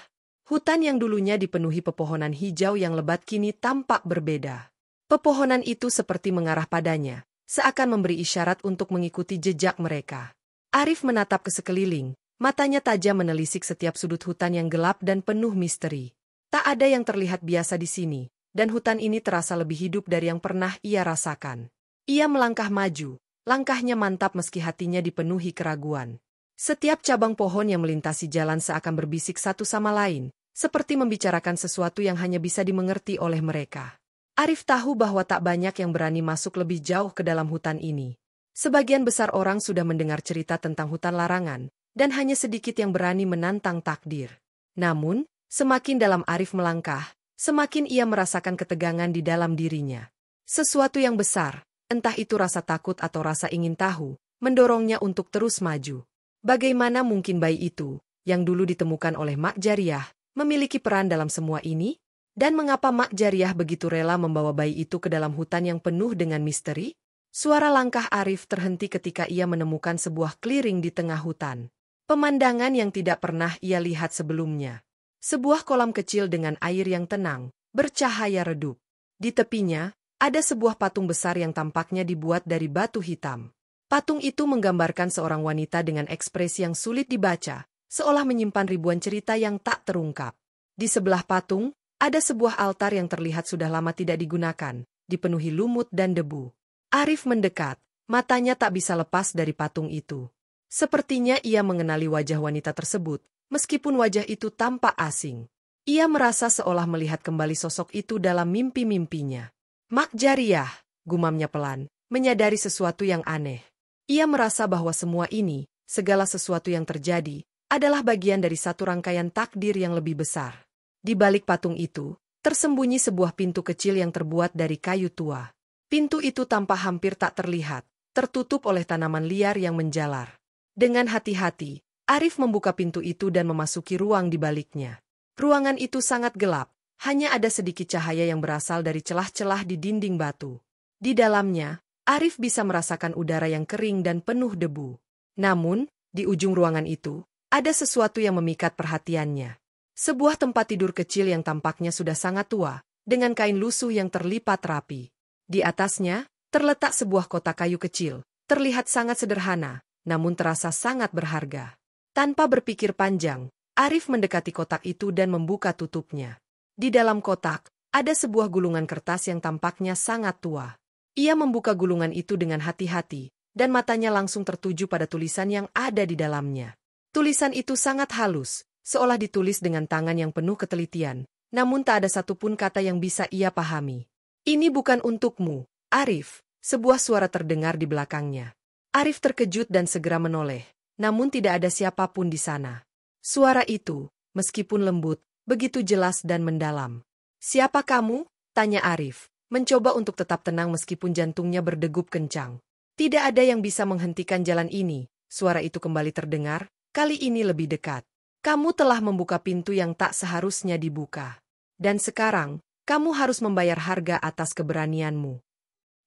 Hutan yang dulunya dipenuhi pepohonan hijau yang lebat kini tampak berbeda. Pepohonan itu seperti mengarah padanya, seakan memberi isyarat untuk mengikuti jejak mereka. Arif menatap ke sekeliling, matanya tajam menelisik setiap sudut hutan yang gelap dan penuh misteri. Tak ada yang terlihat biasa di sini, dan hutan ini terasa lebih hidup dari yang pernah ia rasakan. Ia melangkah maju, langkahnya mantap meski hatinya dipenuhi keraguan. Setiap cabang pohon yang melintasi jalan seakan berbisik satu sama lain, seperti membicarakan sesuatu yang hanya bisa dimengerti oleh mereka. Arif tahu bahwa tak banyak yang berani masuk lebih jauh ke dalam hutan ini. Sebagian besar orang sudah mendengar cerita tentang hutan larangan, dan hanya sedikit yang berani menantang takdir. Namun, semakin dalam Arif melangkah, semakin ia merasakan ketegangan di dalam dirinya. Sesuatu yang besar, entah itu rasa takut atau rasa ingin tahu, mendorongnya untuk terus maju. Bagaimana mungkin bayi itu, yang dulu ditemukan oleh Mak Jariah, memiliki peran dalam semua ini? Dan mengapa Mak Jariah begitu rela membawa bayi itu ke dalam hutan yang penuh dengan misteri? Suara langkah Arif terhenti ketika ia menemukan sebuah clearing di tengah hutan. Pemandangan yang tidak pernah ia lihat sebelumnya. Sebuah kolam kecil dengan air yang tenang, bercahaya redup. Di tepinya, ada sebuah patung besar yang tampaknya dibuat dari batu hitam. Patung itu menggambarkan seorang wanita dengan ekspresi yang sulit dibaca, seolah menyimpan ribuan cerita yang tak terungkap. Di sebelah patung, ada sebuah altar yang terlihat sudah lama tidak digunakan, dipenuhi lumut dan debu. Arif mendekat, matanya tak bisa lepas dari patung itu. Sepertinya ia mengenali wajah wanita tersebut, meskipun wajah itu tampak asing. Ia merasa seolah melihat kembali sosok itu dalam mimpi-mimpinya. Mak Jariah, gumamnya pelan, menyadari sesuatu yang aneh. Ia merasa bahwa semua ini, segala sesuatu yang terjadi, adalah bagian dari satu rangkaian takdir yang lebih besar. Di balik patung itu, tersembunyi sebuah pintu kecil yang terbuat dari kayu tua. Pintu itu tampak hampir tak terlihat, tertutup oleh tanaman liar yang menjalar. Dengan hati-hati, Arif membuka pintu itu dan memasuki ruang di baliknya. Ruangan itu sangat gelap. Hanya ada sedikit cahaya yang berasal dari celah-celah di dinding batu. Di dalamnya, Arif bisa merasakan udara yang kering dan penuh debu. Namun, di ujung ruangan itu, ada sesuatu yang memikat perhatiannya. Sebuah tempat tidur kecil yang tampaknya sudah sangat tua, dengan kain lusuh yang terlipat rapi. Di atasnya, terletak sebuah kotak kayu kecil, terlihat sangat sederhana, namun terasa sangat berharga. Tanpa berpikir panjang, Arif mendekati kotak itu dan membuka tutupnya. Di dalam kotak, ada sebuah gulungan kertas yang tampaknya sangat tua. Ia membuka gulungan itu dengan hati-hati, dan matanya langsung tertuju pada tulisan yang ada di dalamnya. Tulisan itu sangat halus, seolah ditulis dengan tangan yang penuh ketelitian, namun tak ada satupun kata yang bisa ia pahami. "Ini bukan untukmu, Arif," sebuah suara terdengar di belakangnya. Arif terkejut dan segera menoleh, namun tidak ada siapapun di sana. Suara itu, meskipun lembut, begitu jelas dan mendalam. "Siapa kamu?" tanya Arif, mencoba untuk tetap tenang meskipun jantungnya berdegup kencang. "Tidak ada yang bisa menghentikan jalan ini," suara itu kembali terdengar, kali ini lebih dekat. "Kamu telah membuka pintu yang tak seharusnya dibuka. Dan sekarang, kamu harus membayar harga atas keberanianmu."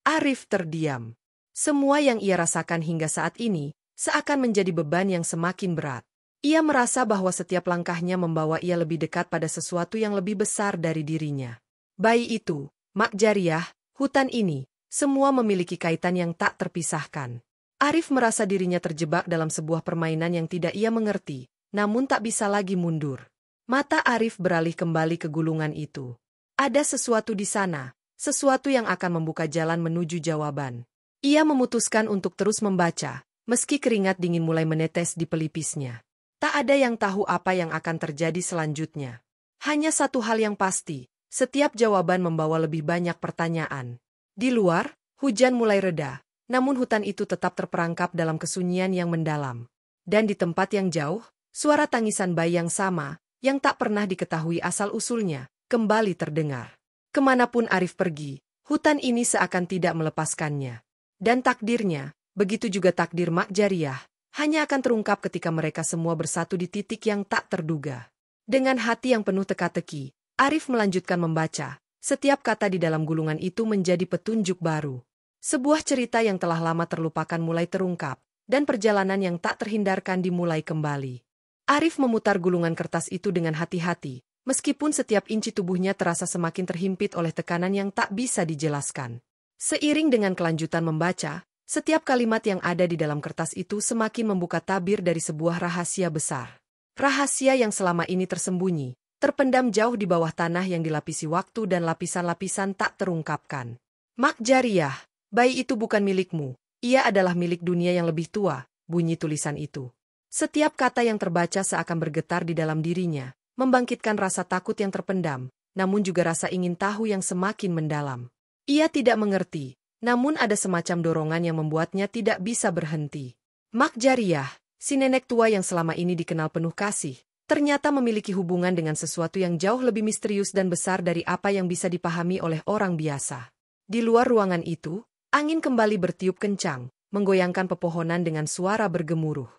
Arif terdiam. Semua yang ia rasakan hingga saat ini, seakan menjadi beban yang semakin berat. Ia merasa bahwa setiap langkahnya membawa ia lebih dekat pada sesuatu yang lebih besar dari dirinya. Bayi itu, Mak Jariah, hutan ini, semua memiliki kaitan yang tak terpisahkan. Arif merasa dirinya terjebak dalam sebuah permainan yang tidak ia mengerti, namun tak bisa lagi mundur. Mata Arif beralih kembali ke gulungan itu. Ada sesuatu di sana, sesuatu yang akan membuka jalan menuju jawaban. Ia memutuskan untuk terus membaca, meski keringat dingin mulai menetes di pelipisnya. Tak ada yang tahu apa yang akan terjadi selanjutnya. Hanya satu hal yang pasti, setiap jawaban membawa lebih banyak pertanyaan. Di luar, hujan mulai reda, namun hutan itu tetap terperangkap dalam kesunyian yang mendalam. Dan di tempat yang jauh, suara tangisan bayi yang sama, yang tak pernah diketahui asal-usulnya, kembali terdengar. Kemanapun Arif pergi, hutan ini seakan tidak melepaskannya. Dan takdirnya, begitu juga takdir Mak Jariah, hanya akan terungkap ketika mereka semua bersatu di titik yang tak terduga. Dengan hati yang penuh teka-teki, Arif melanjutkan membaca. Setiap kata di dalam gulungan itu menjadi petunjuk baru. Sebuah cerita yang telah lama terlupakan mulai terungkap, dan perjalanan yang tak terhindarkan dimulai kembali. Arif memutar gulungan kertas itu dengan hati-hati, meskipun setiap inci tubuhnya terasa semakin terhimpit oleh tekanan yang tak bisa dijelaskan. Seiring dengan kelanjutan membaca, setiap kalimat yang ada di dalam kertas itu semakin membuka tabir dari sebuah rahasia besar. Rahasia yang selama ini tersembunyi, terpendam jauh di bawah tanah yang dilapisi waktu dan lapisan-lapisan tak terungkapkan. Mak Jariah, bayi itu bukan milikmu, ia adalah milik dunia yang lebih tua, bunyi tulisan itu. Setiap kata yang terbaca seakan bergetar di dalam dirinya, membangkitkan rasa takut yang terpendam, namun juga rasa ingin tahu yang semakin mendalam. Ia tidak mengerti, namun ada semacam dorongan yang membuatnya tidak bisa berhenti. Mak Jariah, si nenek tua yang selama ini dikenal penuh kasih, ternyata memiliki hubungan dengan sesuatu yang jauh lebih misterius dan besar dari apa yang bisa dipahami oleh orang biasa. Di luar ruangan itu, angin kembali bertiup kencang, menggoyangkan pepohonan dengan suara bergemuruh.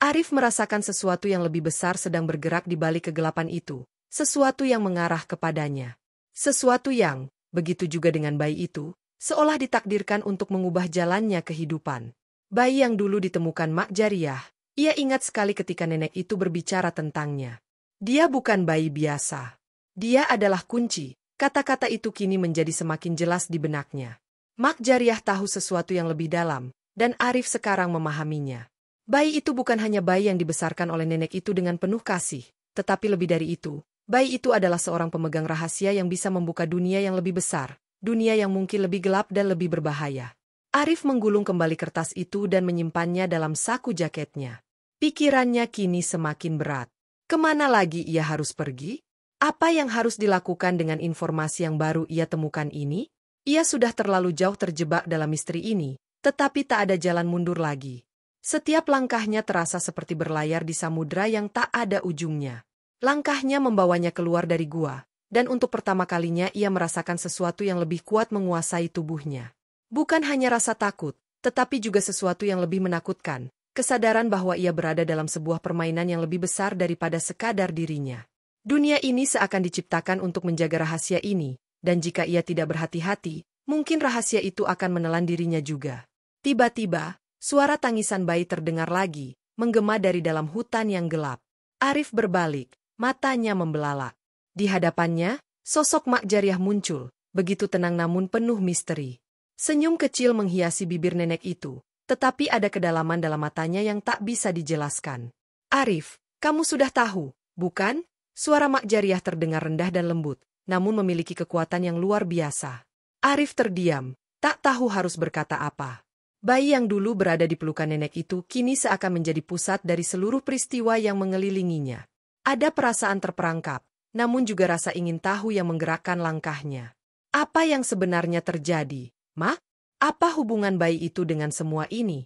Arif merasakan sesuatu yang lebih besar sedang bergerak di balik kegelapan itu, sesuatu yang mengarah kepadanya. Sesuatu yang, begitu juga dengan bayi itu, seolah ditakdirkan untuk mengubah jalannya kehidupan. Bayi yang dulu ditemukan Mak Jariah, ia ingat sekali ketika nenek itu berbicara tentangnya. Dia bukan bayi biasa. Dia adalah kunci. Kata-kata itu kini menjadi semakin jelas di benaknya. Mak Jariah tahu sesuatu yang lebih dalam, dan Arif sekarang memahaminya. Bayi itu bukan hanya bayi yang dibesarkan oleh nenek itu dengan penuh kasih, tetapi lebih dari itu, bayi itu adalah seorang pemegang rahasia yang bisa membuka dunia yang lebih besar, dunia yang mungkin lebih gelap dan lebih berbahaya. Arif menggulung kembali kertas itu dan menyimpannya dalam saku jaketnya. Pikirannya kini semakin berat. Kemana lagi ia harus pergi? Apa yang harus dilakukan dengan informasi yang baru ia temukan ini? Ia sudah terlalu jauh terjebak dalam misteri ini, tetapi tak ada jalan mundur lagi. Setiap langkahnya terasa seperti berlayar di samudera yang tak ada ujungnya. Langkahnya membawanya keluar dari gua, dan untuk pertama kalinya ia merasakan sesuatu yang lebih kuat menguasai tubuhnya. Bukan hanya rasa takut, tetapi juga sesuatu yang lebih menakutkan, kesadaran bahwa ia berada dalam sebuah permainan yang lebih besar daripada sekadar dirinya. Dunia ini seakan diciptakan untuk menjaga rahasia ini, dan jika ia tidak berhati-hati, mungkin rahasia itu akan menelan dirinya juga. Tiba-tiba, suara tangisan bayi terdengar lagi, menggema dari dalam hutan yang gelap. Arif berbalik, matanya membelalak. Di hadapannya, sosok Mak Jariah muncul, begitu tenang namun penuh misteri. Senyum kecil menghiasi bibir nenek itu, tetapi ada kedalaman dalam matanya yang tak bisa dijelaskan. Arif, kamu sudah tahu, bukan? Suara Mak Jariah terdengar rendah dan lembut, namun memiliki kekuatan yang luar biasa. Arif terdiam, tak tahu harus berkata apa. Bayi yang dulu berada di pelukan nenek itu kini seakan menjadi pusat dari seluruh peristiwa yang mengelilinginya. Ada perasaan terperangkap, namun juga rasa ingin tahu yang menggerakkan langkahnya. Apa yang sebenarnya terjadi, Mak? Apa hubungan bayi itu dengan semua ini?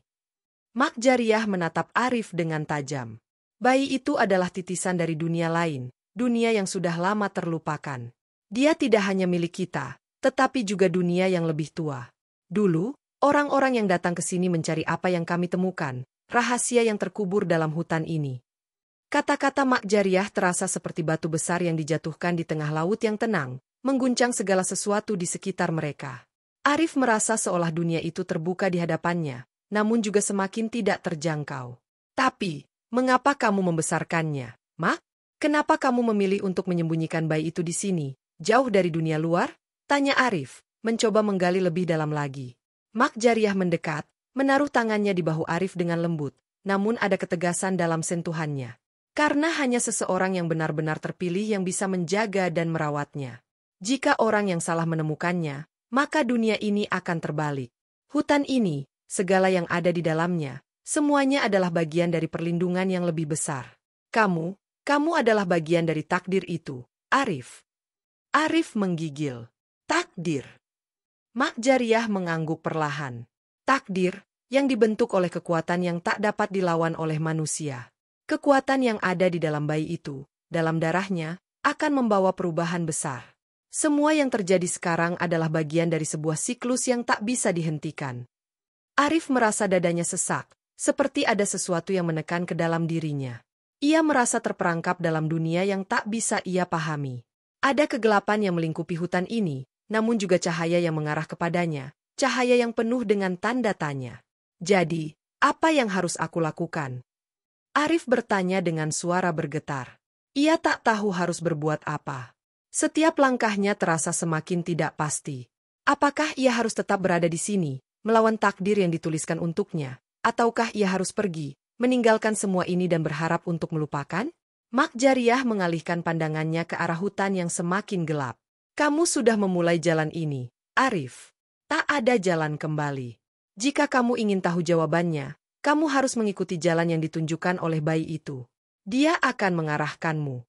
Mak Jariah menatap Arif dengan tajam. Bayi itu adalah titisan dari dunia lain, dunia yang sudah lama terlupakan. Dia tidak hanya milik kita, tetapi juga dunia yang lebih tua. Dulu, orang-orang yang datang ke sini mencari apa yang kami temukan, rahasia yang terkubur dalam hutan ini. Kata-kata Mak Jariah terasa seperti batu besar yang dijatuhkan di tengah laut yang tenang, mengguncang segala sesuatu di sekitar mereka. Arif merasa seolah dunia itu terbuka di hadapannya, namun juga semakin tidak terjangkau. Tapi, mengapa kamu membesarkannya, Mak? Kenapa kamu memilih untuk menyembunyikan bayi itu di sini, jauh dari dunia luar? Tanya Arif, mencoba menggali lebih dalam lagi. Mak Jariah mendekat, menaruh tangannya di bahu Arif dengan lembut, namun ada ketegasan dalam sentuhannya. Karena hanya seseorang yang benar-benar terpilih yang bisa menjaga dan merawatnya. Jika orang yang salah menemukannya, maka dunia ini akan terbalik. Hutan ini, segala yang ada di dalamnya, semuanya adalah bagian dari perlindungan yang lebih besar. Kamu adalah bagian dari takdir itu, Arif. Arif menggigil. Takdir. Mak Jariah mengangguk perlahan. Takdir, yang dibentuk oleh kekuatan yang tak dapat dilawan oleh manusia. Kekuatan yang ada di dalam bayi itu, dalam darahnya, akan membawa perubahan besar. Semua yang terjadi sekarang adalah bagian dari sebuah siklus yang tak bisa dihentikan. Arif merasa dadanya sesak, seperti ada sesuatu yang menekan ke dalam dirinya. Ia merasa terperangkap dalam dunia yang tak bisa ia pahami. Ada kegelapan yang melingkupi hutan ini, namun juga cahaya yang mengarah kepadanya, cahaya yang penuh dengan tanda tanya. Jadi, apa yang harus aku lakukan? Arif bertanya dengan suara bergetar. Ia tak tahu harus berbuat apa. Setiap langkahnya terasa semakin tidak pasti. Apakah ia harus tetap berada di sini, melawan takdir yang dituliskan untuknya, ataukah ia harus pergi, meninggalkan semua ini dan berharap untuk melupakan? Mak Jariah mengalihkan pandangannya ke arah hutan yang semakin gelap. Kamu sudah memulai jalan ini, Arif. Tak ada jalan kembali. Jika kamu ingin tahu jawabannya, kamu harus mengikuti jalan yang ditunjukkan oleh bayi itu. Dia akan mengarahkanmu.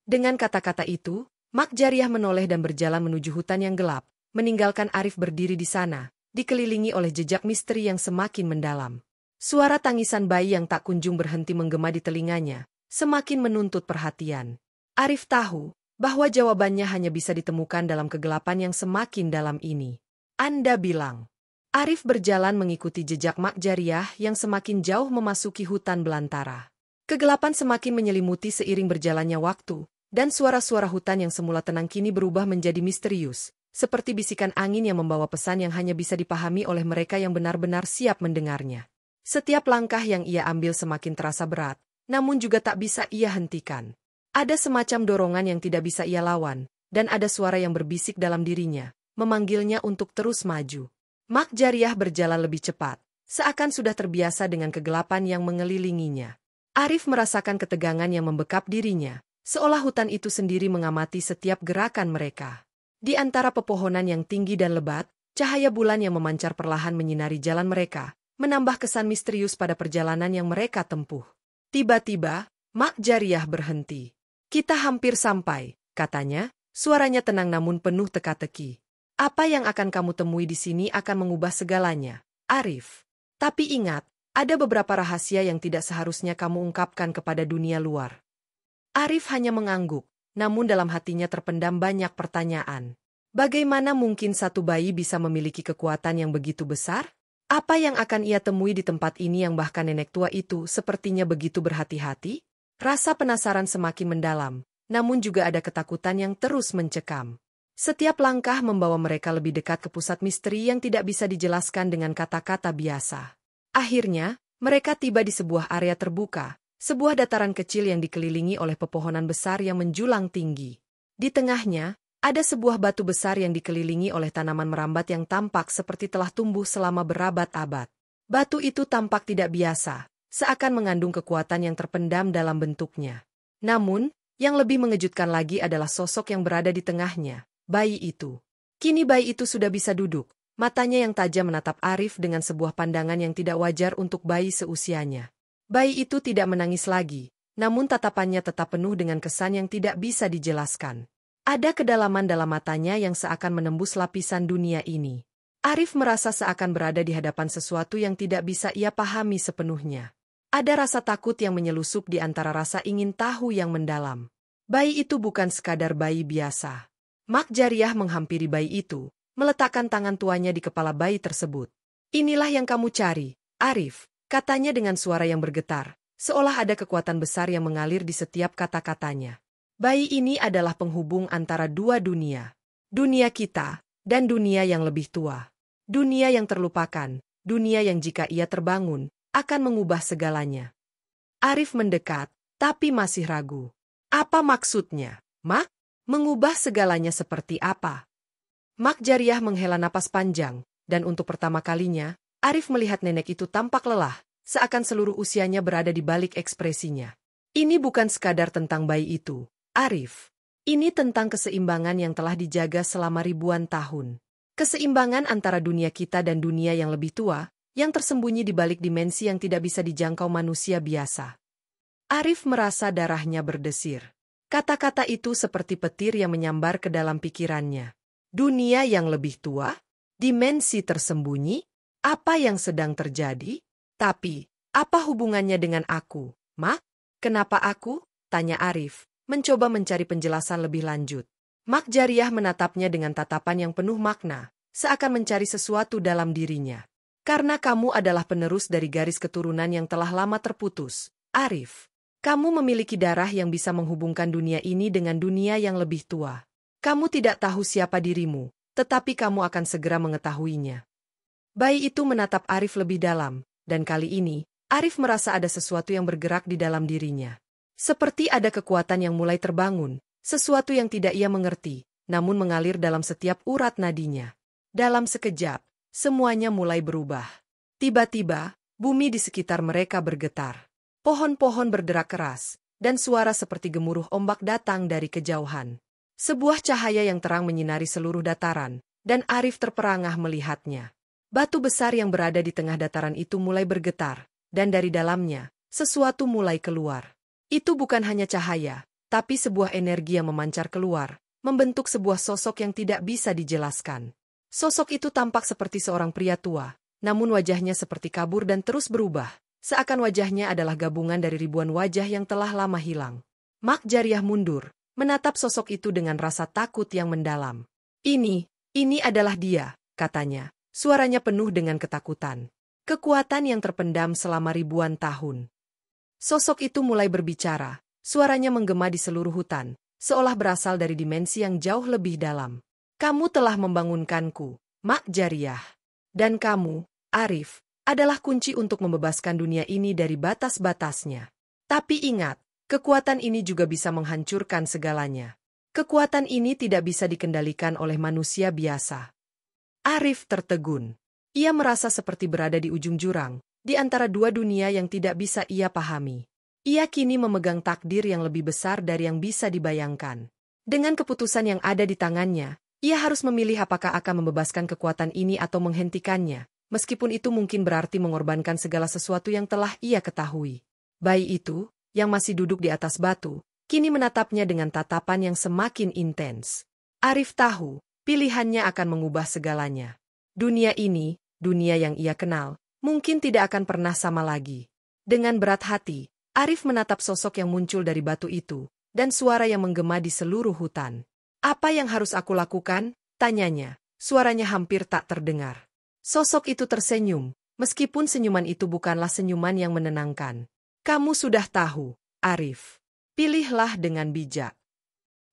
Dengan kata-kata itu, Mak Jariah menoleh dan berjalan menuju hutan yang gelap, meninggalkan Arif berdiri di sana, dikelilingi oleh jejak misteri yang semakin mendalam. Suara tangisan bayi yang tak kunjung berhenti menggema di telinganya, semakin menuntut perhatian. Arif tahu bahwa jawabannya hanya bisa ditemukan dalam kegelapan yang semakin dalam ini. Anda bilang. Arif berjalan mengikuti jejak Mak Jariah yang semakin jauh memasuki hutan belantara. Kegelapan semakin menyelimuti seiring berjalannya waktu, dan suara-suara hutan yang semula tenang kini berubah menjadi misterius, seperti bisikan angin yang membawa pesan yang hanya bisa dipahami oleh mereka yang benar-benar siap mendengarnya. Setiap langkah yang ia ambil semakin terasa berat, namun juga tak bisa ia hentikan. Ada semacam dorongan yang tidak bisa ia lawan, dan ada suara yang berbisik dalam dirinya, memanggilnya untuk terus maju. Mak Jariah berjalan lebih cepat, seakan sudah terbiasa dengan kegelapan yang mengelilinginya. Arif merasakan ketegangan yang membekap dirinya, seolah hutan itu sendiri mengamati setiap gerakan mereka. Di antara pepohonan yang tinggi dan lebat, cahaya bulan yang memancar perlahan menyinari jalan mereka, menambah kesan misterius pada perjalanan yang mereka tempuh. Tiba-tiba, Mak Jariah berhenti. Kita hampir sampai, katanya, suaranya tenang namun penuh teka-teki. Apa yang akan kamu temui di sini akan mengubah segalanya, Arif. Tapi ingat, ada beberapa rahasia yang tidak seharusnya kamu ungkapkan kepada dunia luar. Arif hanya mengangguk, namun dalam hatinya terpendam banyak pertanyaan. Bagaimana mungkin satu bayi bisa memiliki kekuatan yang begitu besar? Apa yang akan ia temui di tempat ini yang bahkan nenek tua itu sepertinya begitu berhati-hati? Rasa penasaran semakin mendalam, namun juga ada ketakutan yang terus mencekam. Setiap langkah membawa mereka lebih dekat ke pusat misteri yang tidak bisa dijelaskan dengan kata-kata biasa. Akhirnya, mereka tiba di sebuah area terbuka, sebuah dataran kecil yang dikelilingi oleh pepohonan besar yang menjulang tinggi. Di tengahnya, ada sebuah batu besar yang dikelilingi oleh tanaman merambat yang tampak seperti telah tumbuh selama berabad-abad. Batu itu tampak tidak biasa, seakan mengandung kekuatan yang terpendam dalam bentuknya. Namun, yang lebih mengejutkan lagi adalah sosok yang berada di tengahnya. Bayi itu. Kini bayi itu sudah bisa duduk, matanya yang tajam menatap Arif dengan sebuah pandangan yang tidak wajar untuk bayi seusianya. Bayi itu tidak menangis lagi, namun tatapannya tetap penuh dengan kesan yang tidak bisa dijelaskan. Ada kedalaman dalam matanya yang seakan menembus lapisan dunia ini. Arif merasa seakan berada di hadapan sesuatu yang tidak bisa ia pahami sepenuhnya. Ada rasa takut yang menyelusup di antara rasa ingin tahu yang mendalam. Bayi itu bukan sekadar bayi biasa. Mak Jariah menghampiri bayi itu, meletakkan tangan tuanya di kepala bayi tersebut. Inilah yang kamu cari, Arif, katanya dengan suara yang bergetar, seolah ada kekuatan besar yang mengalir di setiap kata-katanya. Bayi ini adalah penghubung antara dua dunia. Dunia kita, dan dunia yang lebih tua. Dunia yang terlupakan, dunia yang jika ia terbangun, akan mengubah segalanya. Arif mendekat, tapi masih ragu. Apa maksudnya, Mak? Mengubah segalanya seperti apa? Mak Jariah menghela napas panjang, dan untuk pertama kalinya, Arif melihat nenek itu tampak lelah, seakan seluruh usianya berada di balik ekspresinya. Ini bukan sekadar tentang bayi itu, Arif. Ini tentang keseimbangan yang telah dijaga selama ribuan tahun. Keseimbangan antara dunia kita dan dunia yang lebih tua, yang tersembunyi di balik dimensi yang tidak bisa dijangkau manusia biasa. Arif merasa darahnya berdesir. Kata-kata itu seperti petir yang menyambar ke dalam pikirannya. Dunia yang lebih tua? Dimensi tersembunyi? Apa yang sedang terjadi? Tapi, apa hubungannya dengan aku, Mak? Kenapa aku? Tanya Arif, mencoba mencari penjelasan lebih lanjut. Mak Jariah menatapnya dengan tatapan yang penuh makna, seakan mencari sesuatu dalam dirinya. Karena kamu adalah penerus dari garis keturunan yang telah lama terputus, Arif. Kamu memiliki darah yang bisa menghubungkan dunia ini dengan dunia yang lebih tua. Kamu tidak tahu siapa dirimu, tetapi kamu akan segera mengetahuinya. Bayi itu menatap Arif lebih dalam, dan kali ini, Arif merasa ada sesuatu yang bergerak di dalam dirinya. Seperti ada kekuatan yang mulai terbangun, sesuatu yang tidak ia mengerti, namun mengalir dalam setiap urat nadinya. Dalam sekejap, semuanya mulai berubah. Tiba-tiba, bumi di sekitar mereka bergetar. Pohon-pohon berderak keras, dan suara seperti gemuruh ombak datang dari kejauhan. Sebuah cahaya yang terang menyinari seluruh dataran, dan Arif terperangah melihatnya. Batu besar yang berada di tengah dataran itu mulai bergetar, dan dari dalamnya, sesuatu mulai keluar. Itu bukan hanya cahaya, tapi sebuah energi yang memancar keluar, membentuk sebuah sosok yang tidak bisa dijelaskan. Sosok itu tampak seperti seorang pria tua, namun wajahnya seperti kabur dan terus berubah. Seakan wajahnya adalah gabungan dari ribuan wajah yang telah lama hilang. Mak Jariah mundur, menatap sosok itu dengan rasa takut yang mendalam. Ini adalah dia, katanya. Suaranya penuh dengan ketakutan. Kekuatan yang terpendam selama ribuan tahun. Sosok itu mulai berbicara, suaranya menggema di seluruh hutan, seolah berasal dari dimensi yang jauh lebih dalam. Kamu telah membangunkanku, Mak Jariah. Dan kamu, Arif, adalah kunci untuk membebaskan dunia ini dari batas-batasnya. Tapi ingat, kekuatan ini juga bisa menghancurkan segalanya. Kekuatan ini tidak bisa dikendalikan oleh manusia biasa. Arif tertegun. Ia merasa seperti berada di ujung jurang, di antara dua dunia yang tidak bisa ia pahami. Ia kini memegang takdir yang lebih besar dari yang bisa dibayangkan. Dengan keputusan yang ada di tangannya, ia harus memilih apakah akan membebaskan kekuatan ini atau menghentikannya. Meskipun itu mungkin berarti mengorbankan segala sesuatu yang telah ia ketahui. Bayi itu, yang masih duduk di atas batu, kini menatapnya dengan tatapan yang semakin intens. Arif tahu, pilihannya akan mengubah segalanya. Dunia ini, dunia yang ia kenal, mungkin tidak akan pernah sama lagi. Dengan berat hati, Arif menatap sosok yang muncul dari batu itu, dan suara yang menggema di seluruh hutan. Apa yang harus aku lakukan? Tanyanya, suaranya hampir tak terdengar. Sosok itu tersenyum, meskipun senyuman itu bukanlah senyuman yang menenangkan. Kamu sudah tahu, Arif. Pilihlah dengan bijak.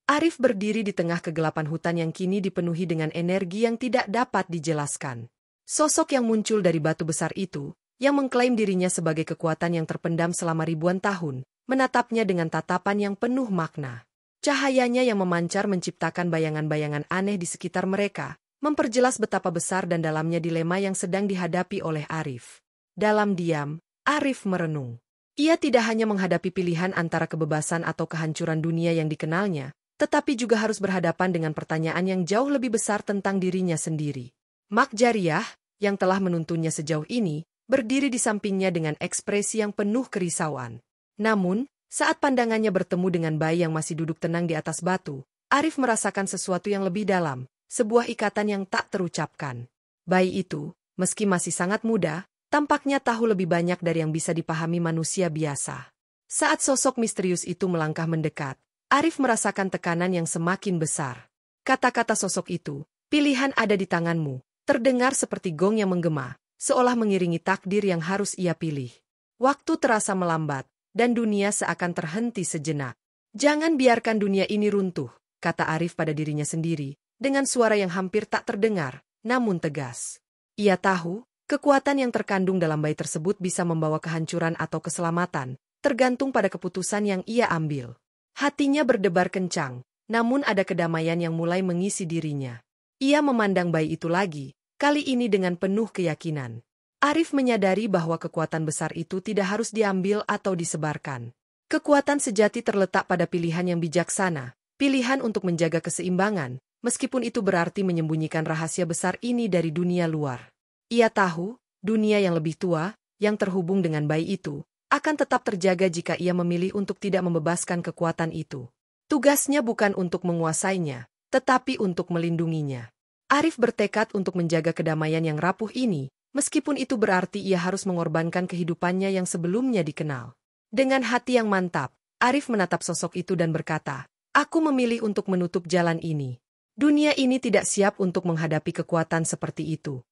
Arif berdiri di tengah kegelapan hutan yang kini dipenuhi dengan energi yang tidak dapat dijelaskan. Sosok yang muncul dari batu besar itu, yang mengklaim dirinya sebagai kekuatan yang terpendam selama ribuan tahun, menatapnya dengan tatapan yang penuh makna. Cahayanya yang memancar menciptakan bayangan-bayangan aneh di sekitar mereka, memperjelas betapa besar dan dalamnya dilema yang sedang dihadapi oleh Arif. Dalam diam, Arif merenung. Ia tidak hanya menghadapi pilihan antara kebebasan atau kehancuran dunia yang dikenalnya, tetapi juga harus berhadapan dengan pertanyaan yang jauh lebih besar tentang dirinya sendiri. Mak Jariah, yang telah menuntunnya sejauh ini, berdiri di sampingnya dengan ekspresi yang penuh kerisauan. Namun, saat pandangannya bertemu dengan bayi yang masih duduk tenang di atas batu, Arif merasakan sesuatu yang lebih dalam. Sebuah ikatan yang tak terucapkan. Bayi itu, meski masih sangat muda, tampaknya tahu lebih banyak dari yang bisa dipahami manusia biasa. Saat sosok misterius itu melangkah mendekat, Arif merasakan tekanan yang semakin besar. Kata-kata sosok itu, pilihan ada di tanganmu, terdengar seperti gong yang menggema, seolah mengiringi takdir yang harus ia pilih. Waktu terasa melambat, dan dunia seakan terhenti sejenak. Jangan biarkan dunia ini runtuh, kata Arif pada dirinya sendiri, dengan suara yang hampir tak terdengar, namun tegas. Ia tahu, kekuatan yang terkandung dalam bayi tersebut bisa membawa kehancuran atau keselamatan, tergantung pada keputusan yang ia ambil. Hatinya berdebar kencang, namun ada kedamaian yang mulai mengisi dirinya. Ia memandang bayi itu lagi, kali ini dengan penuh keyakinan. Arif menyadari bahwa kekuatan besar itu tidak harus diambil atau disebarkan. Kekuatan sejati terletak pada pilihan yang bijaksana, pilihan untuk menjaga keseimbangan, meskipun itu berarti menyembunyikan rahasia besar ini dari dunia luar. Ia tahu, dunia yang lebih tua, yang terhubung dengan bayi itu, akan tetap terjaga jika ia memilih untuk tidak membebaskan kekuatan itu. Tugasnya bukan untuk menguasainya, tetapi untuk melindunginya. Arif bertekad untuk menjaga kedamaian yang rapuh ini, meskipun itu berarti ia harus mengorbankan kehidupannya yang sebelumnya dikenal. Dengan hati yang mantap, Arif menatap sosok itu dan berkata, "Aku memilih untuk menutup jalan ini. Dunia ini tidak siap untuk menghadapi kekuatan seperti itu."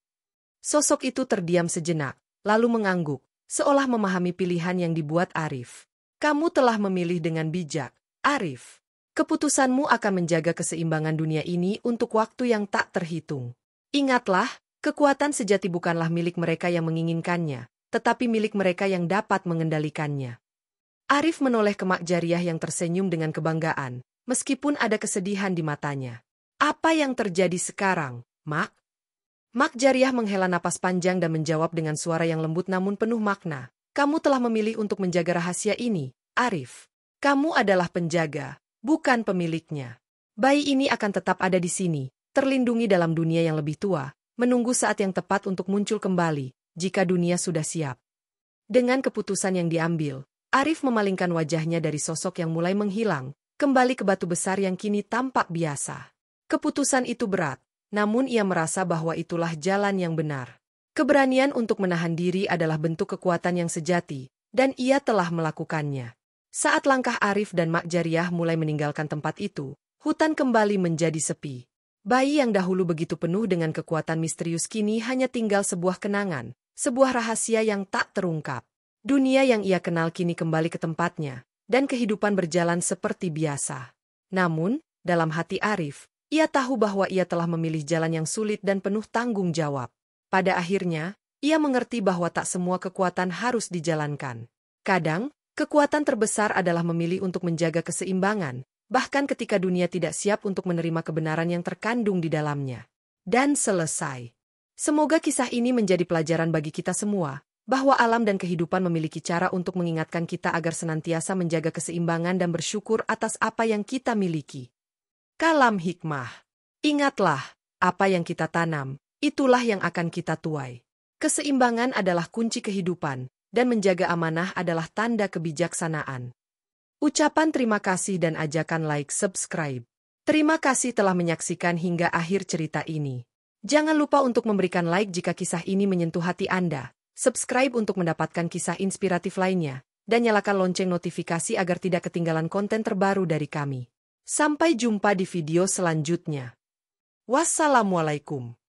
Sosok itu terdiam sejenak, lalu mengangguk, seolah memahami pilihan yang dibuat Arif. "Kamu telah memilih dengan bijak, Arif. Keputusanmu akan menjaga keseimbangan dunia ini untuk waktu yang tak terhitung. Ingatlah, kekuatan sejati bukanlah milik mereka yang menginginkannya, tetapi milik mereka yang dapat mengendalikannya." Arif menoleh ke Mak Jariah yang tersenyum dengan kebanggaan, meskipun ada kesedihan di matanya. "Apa yang terjadi sekarang, Mak?" Mak Jariah menghela napas panjang dan menjawab dengan suara yang lembut namun penuh makna. "Kamu telah memilih untuk menjaga rahasia ini, Arif. Kamu adalah penjaga, bukan pemiliknya. Bayi ini akan tetap ada di sini, terlindungi dalam dunia yang lebih tua, menunggu saat yang tepat untuk muncul kembali, jika dunia sudah siap. Dengan keputusan yang diambil, Arif memalingkan wajahnya dari sosok yang mulai menghilang, kembali ke batu besar yang kini tampak biasa. Keputusan itu berat, namun ia merasa bahwa itulah jalan yang benar. Keberanian untuk menahan diri adalah bentuk kekuatan yang sejati, dan ia telah melakukannya. Saat langkah Arif dan Mak Jariah mulai meninggalkan tempat itu, hutan kembali menjadi sepi. Bayi yang dahulu begitu penuh dengan kekuatan misterius kini hanya tinggal sebuah kenangan, sebuah rahasia yang tak terungkap. Dunia yang ia kenal kini kembali ke tempatnya, dan kehidupan berjalan seperti biasa. Namun, dalam hati Arif, ia tahu bahwa ia telah memilih jalan yang sulit dan penuh tanggung jawab. Pada akhirnya, ia mengerti bahwa tak semua kekuatan harus dijalankan. Kadang, kekuatan terbesar adalah memilih untuk menjaga keseimbangan, bahkan ketika dunia tidak siap untuk menerima kebenaran yang terkandung di dalamnya. Dan selesai. Semoga kisah ini menjadi pelajaran bagi kita semua, bahwa alam dan kehidupan memiliki cara untuk mengingatkan kita agar senantiasa menjaga keseimbangan dan bersyukur atas apa yang kita miliki. Kalam hikmah. Ingatlah, apa yang kita tanam, itulah yang akan kita tuai. Keseimbangan adalah kunci kehidupan, dan menjaga amanah adalah tanda kebijaksanaan. Ucapan terima kasih dan ajakan like subscribe. Terima kasih telah menyaksikan hingga akhir cerita ini. Jangan lupa untuk memberikan like jika kisah ini menyentuh hati Anda, subscribe untuk mendapatkan kisah inspiratif lainnya, dan nyalakan lonceng notifikasi agar tidak ketinggalan konten terbaru dari kami. Sampai jumpa di video selanjutnya. Wassalamualaikum.